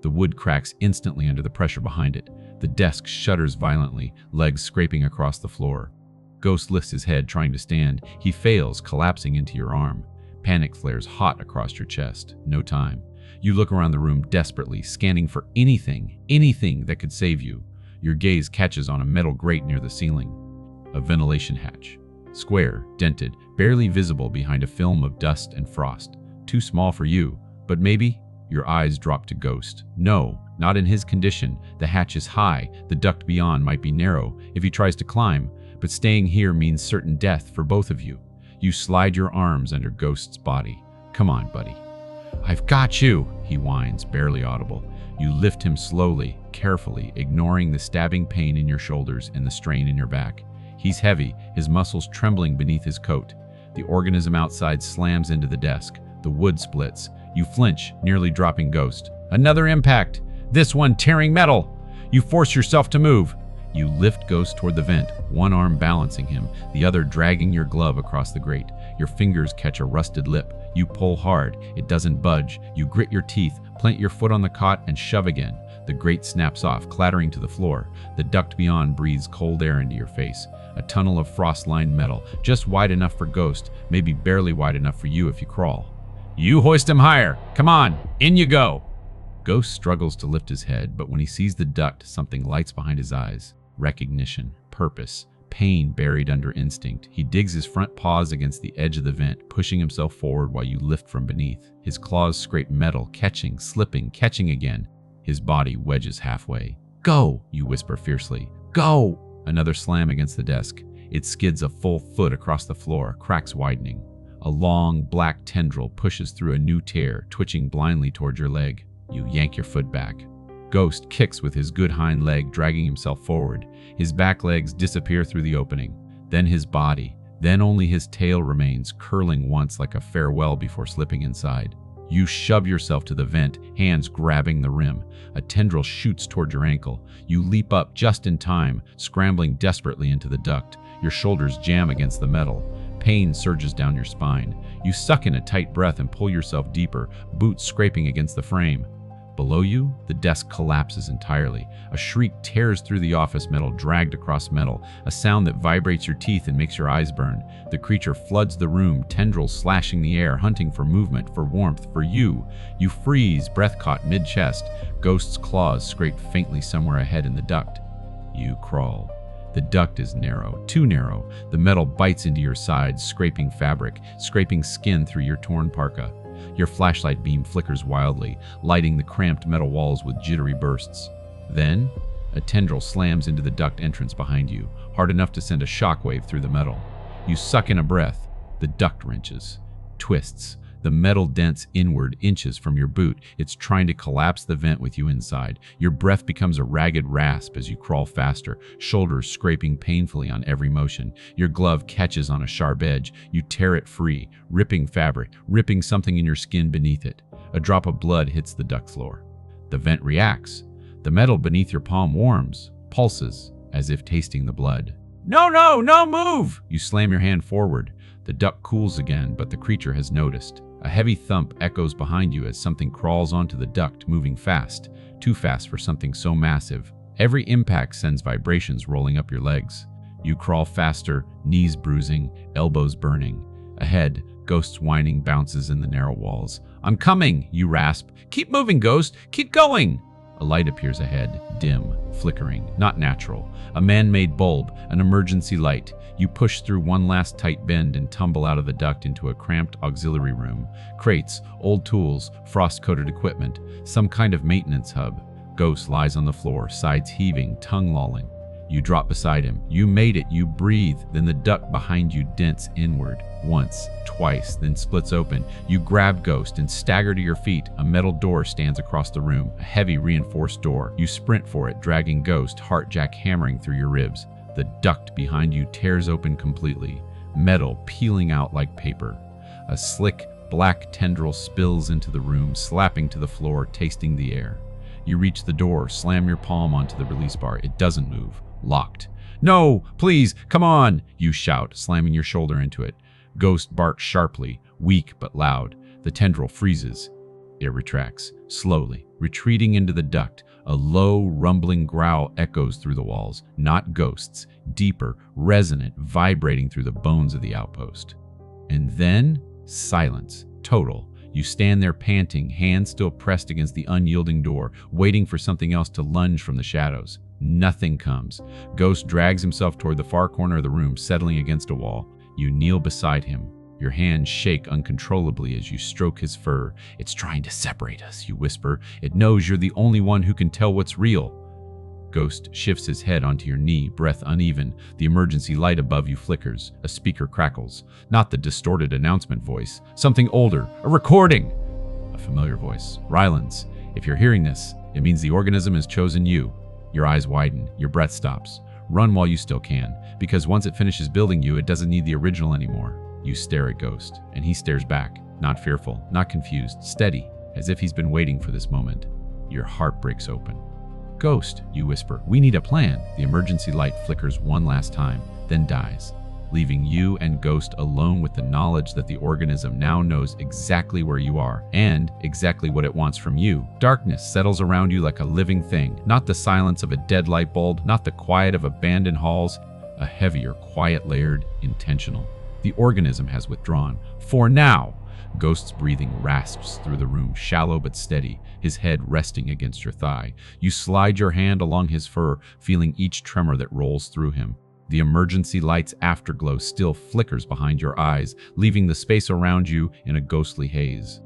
The wood cracks instantly under the pressure behind it. The desk shudders violently, legs scraping across the floor. Ghost lifts his head, trying to stand. He fails, collapsing into your arm. Panic flares hot across your chest. No time. You look around the room desperately, scanning for anything that could save you. Your gaze catches on a metal grate near the ceiling. A ventilation hatch. Square, dented, barely visible behind a film of dust and frost. Too small for you, but maybe? Your eyes drop to Ghost. No, not in his condition. The hatch is high. The duct beyond might be narrow if he tries to climb, but staying here means certain death for both of you. You slide your arms under Ghost's body. "Come on, buddy." "I've got you," he whines, barely audible. You lift him slowly, carefully, ignoring the stabbing pain in your shoulders and the strain in your back. He's heavy, his muscles trembling beneath his coat. The organism outside slams into the desk. The wood splits. You flinch, nearly dropping Ghost. Another impact, this one tearing metal. You force yourself to move. You lift Ghost toward the vent, one arm balancing him, the other dragging your glove across the grate. Your fingers catch a rusted lip. You pull hard. It doesn't budge. You grit your teeth, plant your foot on the cot, and shove again. The grate snaps off, clattering to the floor. The duct beyond breathes cold air into your face. A tunnel of frost-lined metal, just wide enough for Ghost, maybe barely wide enough for you if you crawl. "You hoist him higher. Come on, in you go." Ghost struggles to lift his head, but when he sees the duct, something lights behind his eyes. Recognition, purpose, pain buried under instinct. He digs his front paws against the edge of the vent, pushing himself forward while you lift from beneath. His claws scrape metal, catching, slipping, catching again. His body wedges halfway. "Go," you whisper fiercely. "Go!" Another slam against the desk. It skids a full foot across the floor, cracks widening. A long, black tendril pushes through a new tear, twitching blindly toward your leg. You yank your foot back. Ghost kicks with his good hind leg, dragging himself forward. His back legs disappear through the opening. Then his body. Then only his tail remains, curling once like a farewell before slipping inside. You shove yourself to the vent, hands grabbing the rim. A tendril shoots toward your ankle. You leap up just in time, scrambling desperately into the duct. Your shoulders jam against the metal. Pain surges down your spine. You suck in a tight breath and pull yourself deeper, boots scraping against the frame. Below you, the desk collapses entirely. A shriek tears through the office, metal dragged across metal, a sound that vibrates your teeth and makes your eyes burn. The creature floods the room, tendrils slashing the air, hunting for movement, for warmth, for you. You freeze, breath caught mid-chest. Ghost's claws scrape faintly somewhere ahead in the duct. You crawl. The duct is narrow, too narrow. The metal bites into your sides, scraping fabric, scraping skin through your torn parka. Your flashlight beam flickers wildly, lighting the cramped metal walls with jittery bursts. Then, a tendril slams into the duct entrance behind you, hard enough to send a shockwave through the metal. You suck in a breath. The duct wrenches, twists. The metal dents inward inches from your boot. It's trying to collapse the vent with you inside. Your breath becomes a ragged rasp as you crawl faster, shoulders scraping painfully on every motion. Your glove catches on a sharp edge. You tear it free, ripping fabric, ripping something in your skin beneath it. A drop of blood hits the duct floor. The vent reacts. The metal beneath your palm warms, pulses, as if tasting the blood. "No, no move!" You slam your hand forward. The duct cools again, but the creature has noticed. A heavy thump echoes behind you as something crawls onto the duct, moving fast, too fast for something so massive. Every impact sends vibrations rolling up your legs. You crawl faster, knees bruising, elbows burning. Ahead, Ghost's whining bounces in the narrow walls. "I'm coming," you rasp. "Keep moving, Ghost. Keep going." A light appears ahead, dim, flickering, not natural. A man-made bulb, an emergency light. You push through one last tight bend and tumble out of the duct into a cramped auxiliary room. Crates, old tools, frost-coated equipment, some kind of maintenance hub. Ghost lies on the floor, sides heaving, tongue lolling. You drop beside him. You made it. You breathe. Then the duct behind you dents inward. Once, twice, then splits open. You grab Ghost and stagger to your feet. A metal door stands across the room, a heavy reinforced door. You sprint for it, dragging Ghost, heart jack hammering through your ribs. The duct behind you tears open completely, metal peeling out like paper. A slick, black tendril spills into the room, slapping to the floor, tasting the air. You reach the door, slam your palm onto the release bar. It doesn't move. Locked. "No, please, come on," you shout, slamming your shoulder into it. Ghost barks sharply, weak but loud. The tendril freezes. It retracts, slowly, retreating into the duct. A low, rumbling growl echoes through the walls. Not Ghost's, deeper, resonant, vibrating through the bones of the outpost. And then, silence, total. You stand there panting, hands still pressed against the unyielding door, waiting for something else to lunge from the shadows. Nothing comes. Ghost drags himself toward the far corner of the room, settling against a wall. You kneel beside him. Your hands shake uncontrollably as you stroke his fur. "It's trying to separate us," you whisper. "It knows you're the only one who can tell what's real." Ghost shifts his head onto your knee, breath uneven. The emergency light above you flickers. A speaker crackles. Not the distorted announcement voice. Something older. A recording! A familiar voice. "Rylands, if you're hearing this, it means the organism has chosen you." Your eyes widen. Your breath stops. Run while you still can, because once it finishes building you, it doesn't need the original anymore. You stare at Ghost, and he stares back. Not fearful, not confused, steady, as if he's been waiting for this moment. Your heart breaks open. "Ghost," you whisper, "we need a plan." The emergency light flickers one last time, then dies, leaving you and Ghost alone with the knowledge that the organism now knows exactly where you are and exactly what it wants from you. Darkness settles around you like a living thing, not the silence of a dead light bulb, not the quiet of abandoned halls, a heavier, quiet, layered, intentional. The organism has withdrawn. For now! Ghost's breathing rasps through the room, shallow but steady, his head resting against your thigh. You slide your hand along his fur, feeling each tremor that rolls through him. The emergency light's afterglow still flickers behind your eyes, leaving the space around you in a ghostly haze.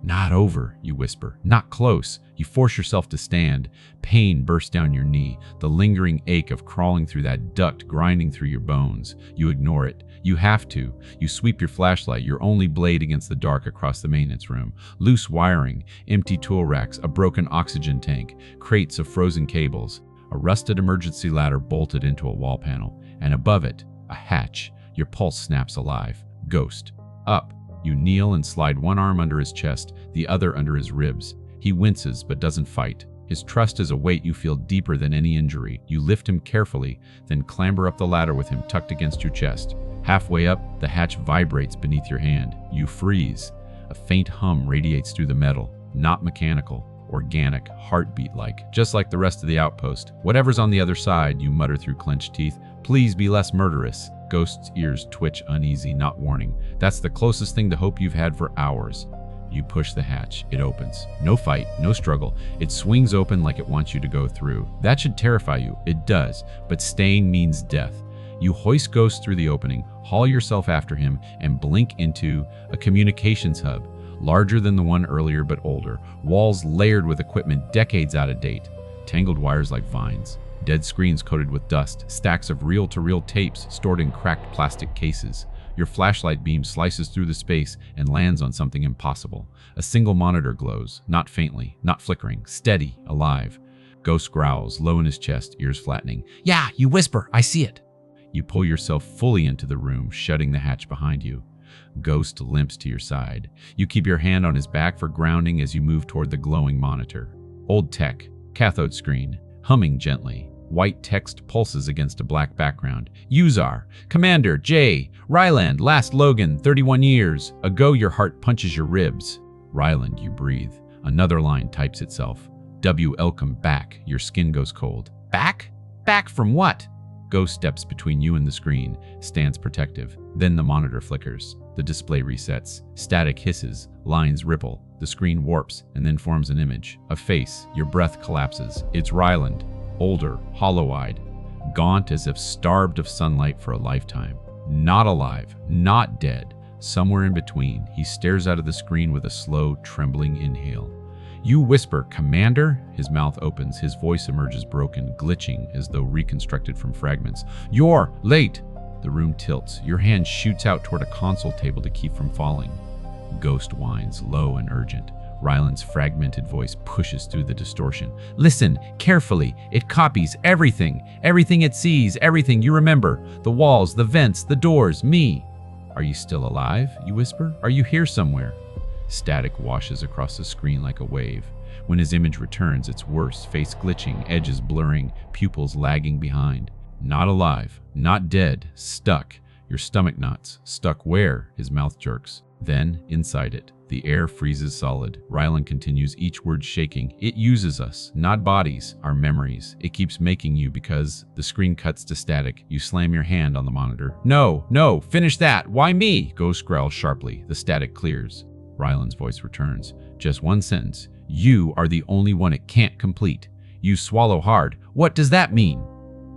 "Not over," you whisper. "Not close." You force yourself to stand. Pain bursts down your knee, the lingering ache of crawling through that duct grinding through your bones. You ignore it. You have to. You sweep your flashlight, your only blade against the dark across the maintenance room. Loose wiring, empty tool racks, a broken oxygen tank, crates of frozen cables. A rusted emergency ladder bolted into a wall panel, and above it, a hatch. Your pulse snaps alive. Ghost. Up. You kneel and slide one arm under his chest, the other under his ribs. He winces but doesn't fight. His trust is a weight you feel deeper than any injury. You lift him carefully, then clamber up the ladder with him tucked against your chest. Halfway up, the hatch vibrates beneath your hand. You freeze. A faint hum radiates through the metal, not mechanical. Organic, heartbeat-like, just like the rest of the outpost. "Whatever's on the other side," you mutter through clenched teeth. "Please be less murderous." Ghost's ears twitch uneasy, not warning. That's the closest thing to hope you've had for hours. You push the hatch. It opens. No fight, no struggle. It swings open like it wants you to go through. That should terrify you. It does, but staying means death. You hoist Ghost through the opening, haul yourself after him, and blink into a communications hub. Larger than the one earlier but older, walls layered with equipment decades out of date, tangled wires like vines, dead screens coated with dust, stacks of reel-to-reel tapes stored in cracked plastic cases. Your flashlight beam slices through the space and lands on something impossible. A single monitor glows, not faintly, not flickering, steady, alive. Ghost growls, low in his chest, ears flattening. "Yeah, you whisper, I see it." You pull yourself fully into the room, shutting the hatch behind you. Ghost limps to your side. You keep your hand on his back for grounding as you move toward the glowing monitor. Old tech, cathode screen, humming gently. White text pulses against a black background. Uzar, Commander J. Ryland, last Logan, 31 years. Ago your heart punches your ribs. Ryland, you breathe. Another line types itself. W. Elcom back. Your skin goes cold. Back? Back from what? Ghost steps between you and the screen, stands protective. Then the monitor flickers. The display resets. Static hisses. Lines ripple. The screen warps and then forms an image. A face. Your breath collapses. It's Ryland. Older, hollow-eyed, gaunt as if starved of sunlight for a lifetime. Not alive, not dead. Somewhere in between, he stares out of the screen with a slow, trembling inhale. You whisper, "Commander?" His mouth opens. His voice emerges broken, glitching as though reconstructed from fragments. "You're late!" The room tilts. Your hand shoots out toward a console table to keep from falling. Ghost whines, low and urgent. Ryland's fragmented voice pushes through the distortion. "Listen, carefully. It copies everything. Everything it sees, everything you remember. The walls, the vents, the doors, me." "Are you still alive?" you whisper. "Are you here somewhere?" Static washes across the screen like a wave. When his image returns, it's worse, face glitching, edges blurring, pupils lagging behind. Not alive, not dead, stuck. Your stomach knots. Stuck where? His mouth jerks. Then, inside it, the air freezes solid. Ryland continues, each word shaking. "It uses us, not bodies, our memories. It keeps making you because..." The screen cuts to static. You slam your hand on the monitor. "No, no, finish that! Why me?" Ghost growls sharply. The static clears. Ryland's voice returns. "Just one sentence. You are the only one it can't complete. You swallow hard. What does that mean?"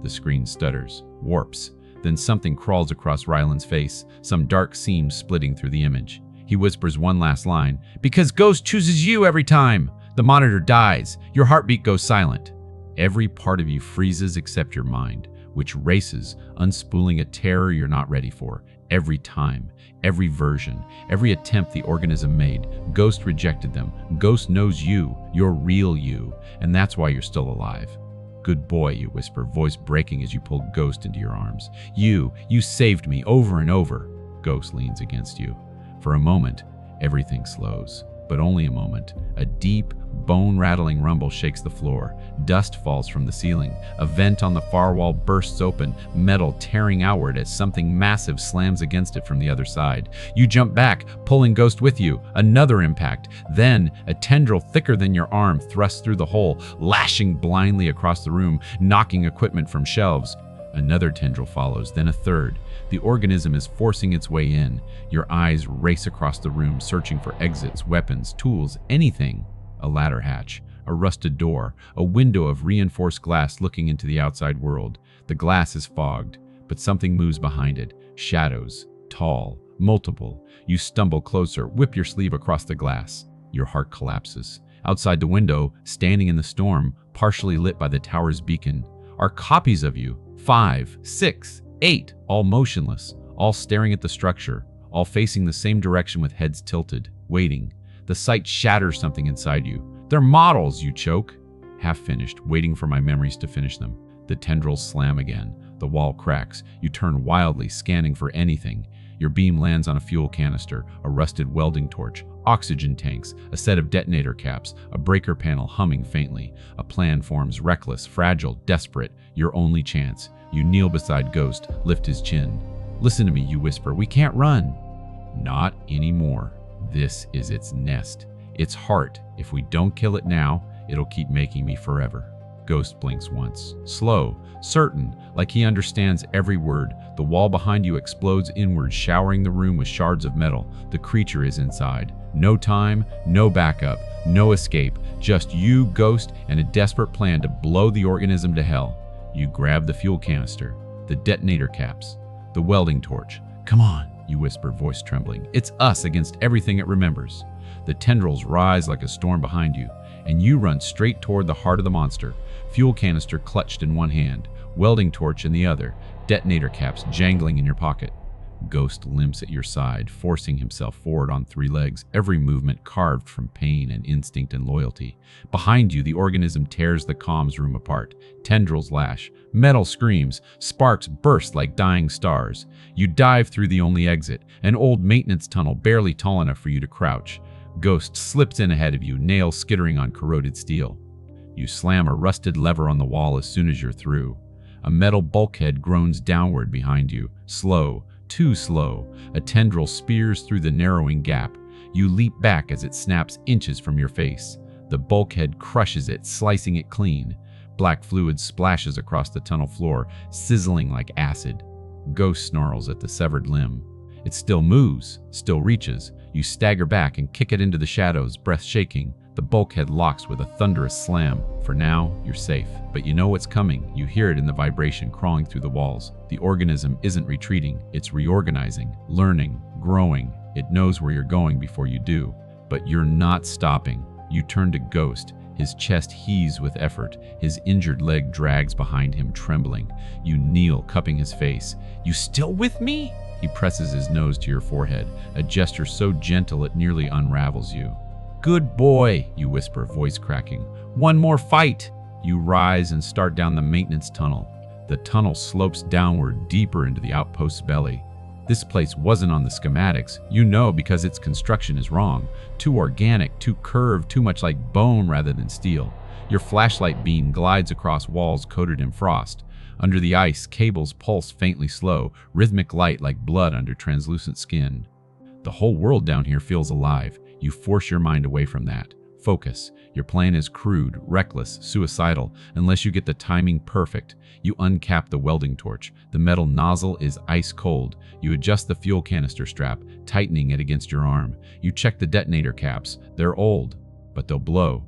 The screen stutters, warps. Then something crawls across Ryland's face, some dark seam splitting through the image. He whispers one last line. "Because Ghost chooses you every time!" The monitor dies. Your heartbeat goes silent. Every part of you freezes except your mind, which races, unspooling a terror you're not ready for. Every time, every version, every attempt the organism made, Ghost rejected them. Ghost knows you, your real you, and that's why you're still alive. "Good boy," you whisper, voice breaking as you pull Ghost into your arms. You saved me over and over." Ghost leans against you. For a moment, everything slows, but only a moment. A deep, bone-rattling rumble shakes the floor. Dust falls from the ceiling. A vent on the far wall bursts open, metal tearing outward as something massive slams against it from the other side. You jump back, pulling Ghost with you. Another impact. Then, a tendril thicker than your arm thrusts through the hole, lashing blindly across the room, knocking equipment from shelves. Another tendril follows, then a third. The organism is forcing its way in. Your eyes race across the room, searching for exits, weapons, tools, anything. A ladder hatch, a rusted door, a window of reinforced glass looking into the outside world. The glass is fogged, but something moves behind it. Shadows, tall, multiple. You stumble closer, whip your sleeve across the glass. Your heart collapses. Outside the window, standing in the storm, partially lit by the tower's beacon, are copies of you. 5, 6, 8, all motionless, all staring at the structure, all facing the same direction with heads tilted, waiting. The sight shatters something inside you. "They're models," you choke. Half finished, waiting for my memories to finish them. The tendrils slam again. The wall cracks. You turn wildly, scanning for anything. Your beam lands on a fuel canister, a rusted welding torch, oxygen tanks, a set of detonator caps, a breaker panel humming faintly. A plan forms, reckless, fragile, desperate, your only chance. You kneel beside Ghost, lift his chin. "Listen to me," you whisper. "We can't run." "Not anymore. This is its nest. Its heart. If we don't kill it now, it'll keep making me forever." Ghost blinks once. Slow, certain, like he understands every word. The wall behind you explodes inward, showering the room with shards of metal. The creature is inside. No time, no backup, no escape. Just you, Ghost, and a desperate plan to blow the organism to hell. You grab the fuel canister, the detonator caps, the welding torch. "Come on," you whisper, voice trembling. "It's us against everything it remembers." The tendrils rise like a storm behind you, and you run straight toward the heart of the monster. Fuel canister clutched in one hand, welding torch in the other, detonator caps jangling in your pocket. Ghost limps at your side, forcing himself forward on 3 legs, every movement carved from pain and instinct and loyalty. Behind you, the organism tears the comms room apart. Tendrils lash, metal screams, sparks burst like dying stars. You dive through the only exit, an old maintenance tunnel barely tall enough for you to crouch. Ghost slips in ahead of you, nails skittering on corroded steel. You slam a rusted lever on the wall as soon as you're through. A metal bulkhead groans downward behind you, slow, too slow. A tendril spears through the narrowing gap. You leap back as it snaps inches from your face. The bulkhead crushes it, slicing it clean. Black fluid splashes across the tunnel floor, sizzling like acid. Ghost snarls at the severed limb. It still moves, still reaches. You stagger back and kick it into the shadows, breath shaking. The bulkhead locks with a thunderous slam. For now, you're safe. But you know what's coming. You hear it in the vibration crawling through the walls. The organism isn't retreating. It's reorganizing, learning, growing. It knows where you're going before you do. But you're not stopping. You turn to Ghost. His chest heaves with effort. His injured leg drags behind him, trembling. You kneel, cupping his face. "You still with me?" He presses his nose to your forehead, a gesture so gentle it nearly unravels you. "Good boy," you whisper, voice cracking. "One more fight." You rise and start down the maintenance tunnel. The tunnel slopes downward, deeper into the outpost's belly. This place wasn't on the schematics. You know because its construction is wrong. Too organic, too curved, too much like bone rather than steel. Your flashlight beam glides across walls coated in frost. Under the ice, cables pulse faintly slow, rhythmic light like blood under translucent skin. The whole world down here feels alive. You force your mind away from that. Focus. Your plan is crude, reckless, suicidal, unless you get the timing perfect. You uncap the welding torch. The metal nozzle is ice cold. You adjust the fuel canister strap, tightening it against your arm. You check the detonator caps. They're old, but they'll blow.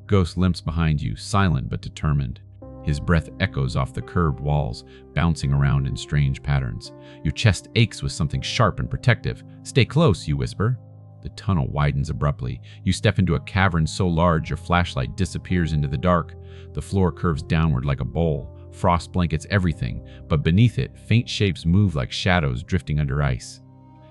Ghost limps behind you, silent but determined. His breath echoes off the curved walls, bouncing around in strange patterns. Your chest aches with something sharp and protective. "Stay close," you whisper. The tunnel widens abruptly. You step into a cavern so large your flashlight disappears into the dark. The floor curves downward like a bowl. Frost blankets everything, but beneath it, faint shapes move like shadows drifting under ice.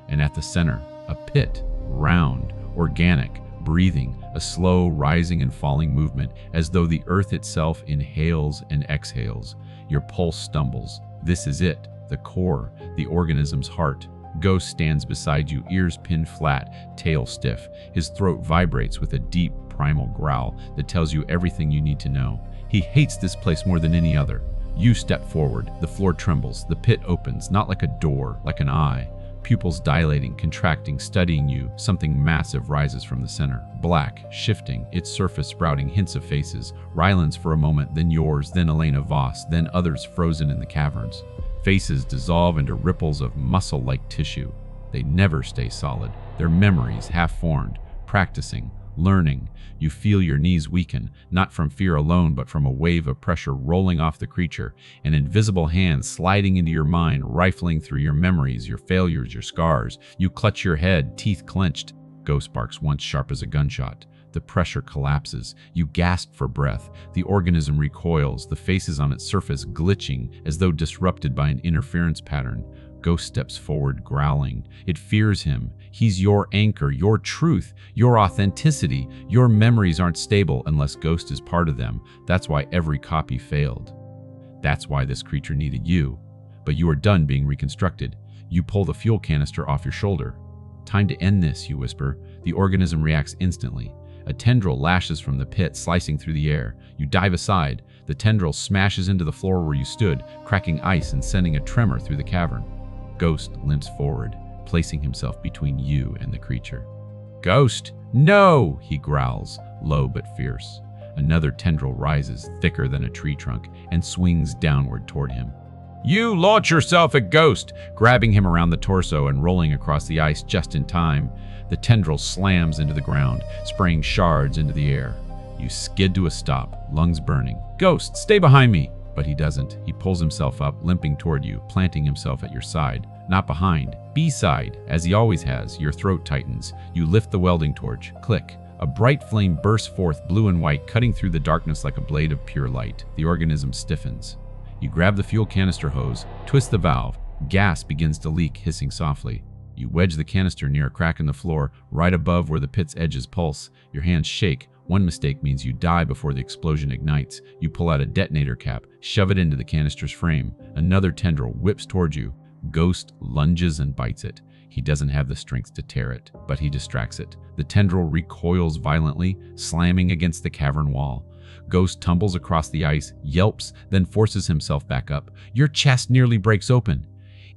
And at the center, a pit, round, organic, breathing, a slow rising and falling movement, as though the earth itself inhales and exhales. Your pulse stumbles. This is it, the core, the organism's heart. Ghost stands beside you, ears pinned flat, tail stiff. His throat vibrates with a deep, primal growl that tells you everything you need to know. He hates this place more than any other. You step forward. The floor trembles. The pit opens, not like a door, like an eye. Pupils dilating, contracting, studying you. Something massive rises from the center. Black, shifting, its surface sprouting hints of faces. Ryland's for a moment, then yours, then Elena Voss, then others frozen in the caverns. Faces dissolve into ripples of muscle-like tissue. They never stay solid. They're memories, half-formed, practicing, learning. You feel your knees weaken, not from fear alone, but from a wave of pressure rolling off the creature, an invisible hand sliding into your mind, rifling through your memories, your failures, your scars. You clutch your head, teeth clenched. Ghost barks once sharp as a gunshot. The pressure collapses. You gasp for breath. The organism recoils, the faces on its surface glitching as though disrupted by an interference pattern. Ghost steps forward, growling. It fears him. He's your anchor, your truth, your authenticity. Your memories aren't stable unless Ghost is part of them. That's why every copy failed. That's why this creature needed you. But you are done being reconstructed. You pull the fuel canister off your shoulder. "Time to end this," you whisper. The organism reacts instantly. A tendril lashes from the pit, slicing through the air. You dive aside. The tendril smashes into the floor where you stood, cracking ice and sending a tremor through the cavern. Ghost limps forward, placing himself between you and the creature. "Ghost, no!" he growls, low but fierce. Another tendril rises, thicker than a tree trunk, and swings downward toward him. You launch yourself at Ghost, grabbing him around the torso and rolling across the ice just in time. The tendril slams into the ground, spraying shards into the air. You skid to a stop, lungs burning. "Ghost, stay behind me!" But he doesn't. He pulls himself up, limping toward you, planting himself at your side. Not behind, B-side, as he always has. Your throat tightens. You lift the welding torch. Click. A bright flame bursts forth, blue and white, cutting through the darkness like a blade of pure light. The organism stiffens. You grab the fuel canister hose, twist the valve. Gas begins to leak, hissing softly. You wedge the canister near a crack in the floor, right above where the pit's edges pulse. Your hands shake. One mistake means you die before the explosion ignites. You pull out a detonator cap, shove it into the canister's frame. Another tendril whips toward you. Ghost lunges and bites it. He doesn't have the strength to tear it, but he distracts it. The tendril recoils violently, slamming against the cavern wall. Ghost tumbles across the ice, yelps, then forces himself back up. Your chest nearly breaks open.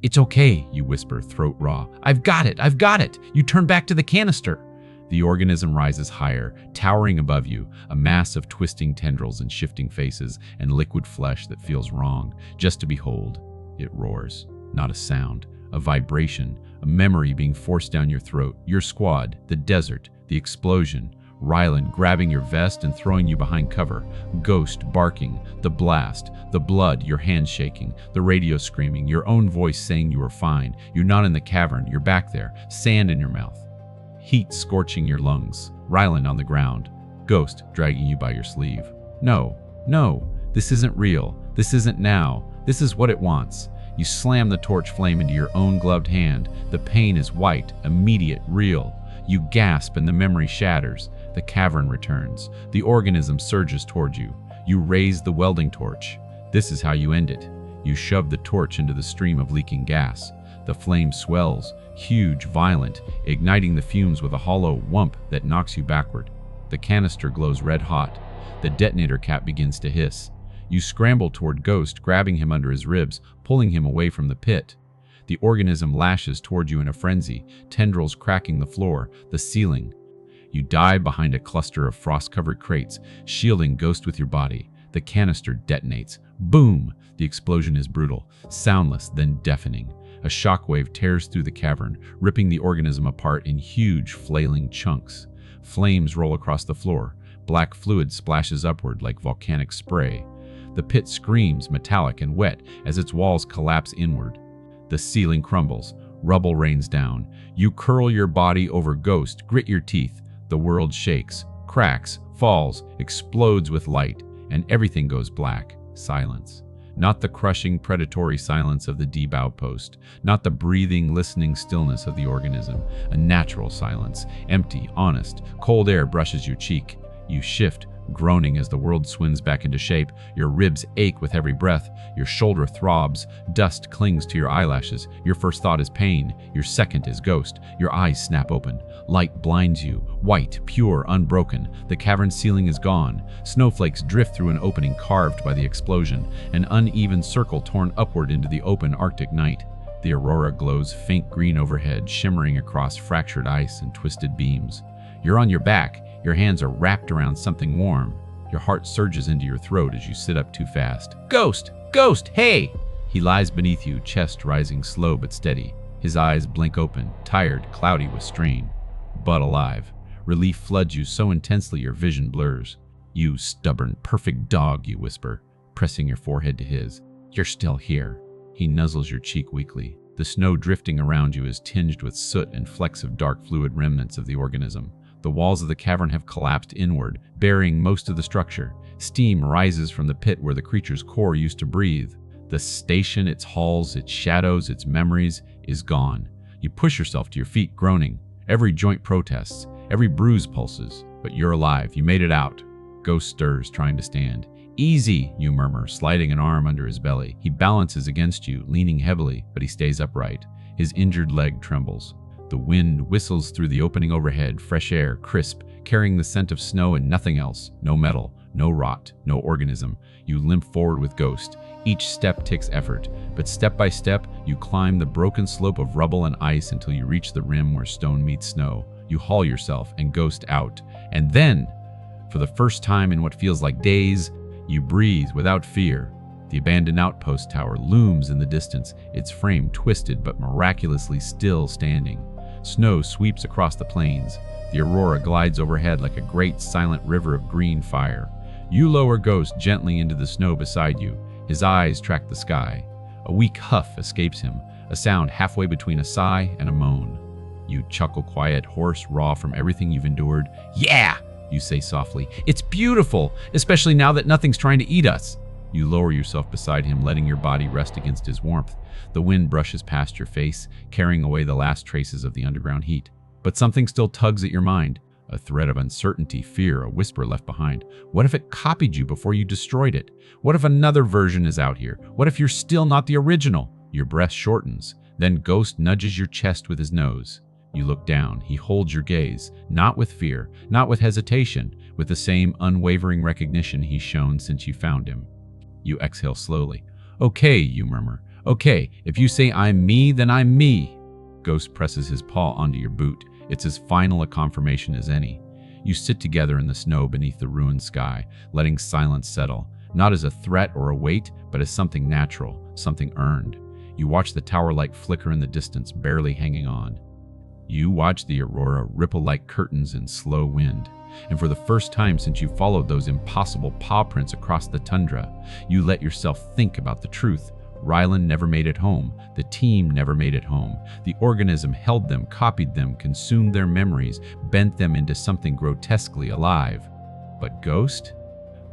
"It's okay," you whisper, throat raw. I've got it! I've got it! You turn back to the canister. The organism rises higher, towering above you, a mass of twisting tendrils and shifting faces and liquid flesh that feels wrong, just to behold. It roars. Not a sound, a vibration, a memory being forced down your throat. Your squad, the desert, the explosion, Rylan grabbing your vest and throwing you behind cover, Ghost barking, the blast, the blood, your hands shaking, the radio screaming, your own voice saying you are fine. You're not in the cavern, you're back there, sand in your mouth, heat scorching your lungs, Rylan on the ground, Ghost dragging you by your sleeve. No, no, this isn't real. This isn't now. This is what it wants. You slam the torch flame into your own gloved hand. The pain is white, immediate, real. You gasp and the memory shatters. The cavern returns. The organism surges toward you. You raise the welding torch. This is how you end it. You shove the torch into the stream of leaking gas. The flame swells, huge, violent, igniting the fumes with a hollow whump that knocks you backward. The canister glows red hot. The detonator cap begins to hiss. You scramble toward Ghost, grabbing him under his ribs, pulling him away from the pit. The organism lashes toward you in a frenzy, tendrils cracking the floor, the ceiling. You dive behind a cluster of frost-covered crates, shielding Ghost with your body. The canister detonates. Boom! The explosion is brutal, soundless, then deafening. A shockwave tears through the cavern, ripping the organism apart in huge, flailing chunks. Flames roll across the floor. Black fluid splashes upward like volcanic spray. The pit screams, metallic and wet, as its walls collapse inward. The ceiling crumbles. Rubble rains down. You curl your body over Ghost, grit your teeth. The world shakes, cracks, falls, explodes with light, and everything goes black. Silence. Not the crushing, predatory silence of the deep outpost. Not the breathing, listening stillness of the organism. A natural silence. Empty, honest. Cold air brushes your cheek. You shift, groaning as the world swims back into shape. Your ribs ache with every breath. Your shoulder throbs. Dust clings to your eyelashes. Your first thought is pain. Your second is Ghost. Your eyes snap open. Light blinds you. White, pure, unbroken. The cavern ceiling is gone. Snowflakes drift through an opening carved by the explosion. An uneven circle torn upward into the open Arctic night. The aurora glows faint green overhead, shimmering across fractured ice and twisted beams. You're on your back. Your hands are wrapped around something warm. Your heart surges into your throat as you sit up too fast. Ghost! Ghost! Hey! He lies beneath you, chest rising slow but steady. His eyes blink open, tired, cloudy with strain, but alive. Relief floods you so intensely your vision blurs. You stubborn, perfect dog, you whisper, pressing your forehead to his. You're still here. He nuzzles your cheek weakly. The snow drifting around you is tinged with soot and flecks of dark fluid remnants of the organism. The walls of the cavern have collapsed inward, burying most of the structure. Steam rises from the pit where the creature's core used to breathe. The station, its halls, its shadows, its memories, is gone. You push yourself to your feet, groaning. Every joint protests, every bruise pulses. But you're alive. You made it out. Ghost stirs, trying to stand. Easy, you murmur, sliding an arm under his belly. He balances against you, leaning heavily, but he stays upright. His injured leg trembles. The wind whistles through the opening overhead, fresh air, crisp, carrying the scent of snow and nothing else. No metal, no rot, no organism. You limp forward with Ghost. Each step takes effort, but step by step, you climb the broken slope of rubble and ice until you reach the rim where stone meets snow. You haul yourself and Ghost out. And then, for the first time in what feels like days, you breathe without fear. The abandoned outpost tower looms in the distance, its frame twisted but miraculously still standing. Snow sweeps across the plains. The aurora glides overhead like a great silent river of green fire. You lower Ghost gently into the snow beside you. His eyes track the sky. A weak huff escapes him, a sound halfway between a sigh and a moan. You chuckle quiet, hoarse, raw from everything you've endured. Yeah, you say softly. It's beautiful, especially now that nothing's trying to eat us. You lower yourself beside him, letting your body rest against his warmth. The wind brushes past your face, carrying away the last traces of the underground heat. But something still tugs at your mind. A thread of uncertainty, fear, a whisper left behind. What if it copied you before you destroyed it? What if another version is out here? What if you're still not the original? Your breath shortens. Then Ghost nudges your chest with his nose. You look down. He holds your gaze, not with fear, not with hesitation, with the same unwavering recognition he's shown since you found him. You exhale slowly. Okay, you murmur. Okay, if you say I'm me, then I'm me. Ghost presses his paw onto your boot. It's as final a confirmation as any. You sit together in the snow beneath the ruined sky, letting silence settle, not as a threat or a weight, but as something natural, something earned. You watch the tower light flicker in the distance, barely hanging on. You watch the aurora ripple like curtains in slow wind. And for the first time since you followed those impossible paw prints across the tundra, you let yourself think about the truth. Rylan never made it home. The team never made it home. The organism held them, copied them, consumed their memories, bent them into something grotesquely alive. But Ghost?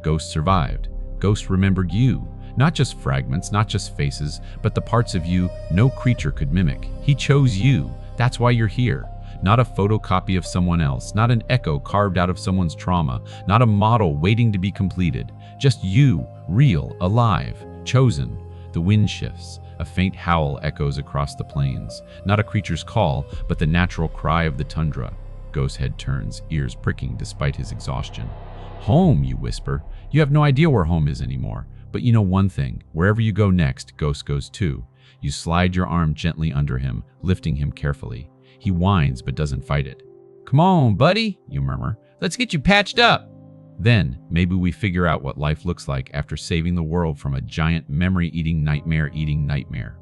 Ghost survived. Ghost remembered you. Not just fragments, not just faces, but the parts of you no creature could mimic. He chose you. That's why you're here. Not a photocopy of someone else, not an echo carved out of someone's trauma, not a model waiting to be completed. Just you, real, alive, chosen. The wind shifts. A faint howl echoes across the plains. Not a creature's call, but the natural cry of the tundra. Ghost's head turns, ears pricking despite his exhaustion. Home, you whisper. You have no idea where home is anymore. But you know one thing. Wherever you go next, Ghost goes too. You slide your arm gently under him, lifting him carefully. He whines but doesn't fight it. Come on, buddy, you murmur. Let's get you patched up. Then, maybe we figure out what life looks like after saving the world from a giant memory-eating nightmare.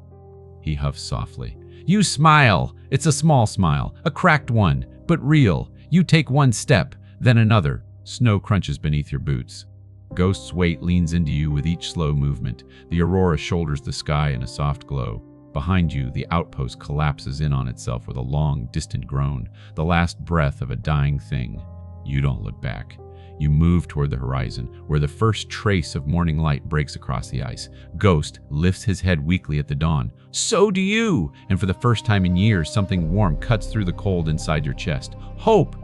He huffs softly. You smile. It's a small smile, a cracked one, but real. You take one step, then another. Snow crunches beneath your boots. Ghost's weight leans into you with each slow movement. The aurora shoulders the sky in a soft glow. Behind you, the outpost collapses in on itself with a long, distant groan, the last breath of a dying thing. You don't look back. You move toward the horizon, where the first trace of morning light breaks across the ice. Ghost lifts his head weakly at the dawn. So do you! And for the first time in years, something warm cuts through the cold inside your chest. Hope!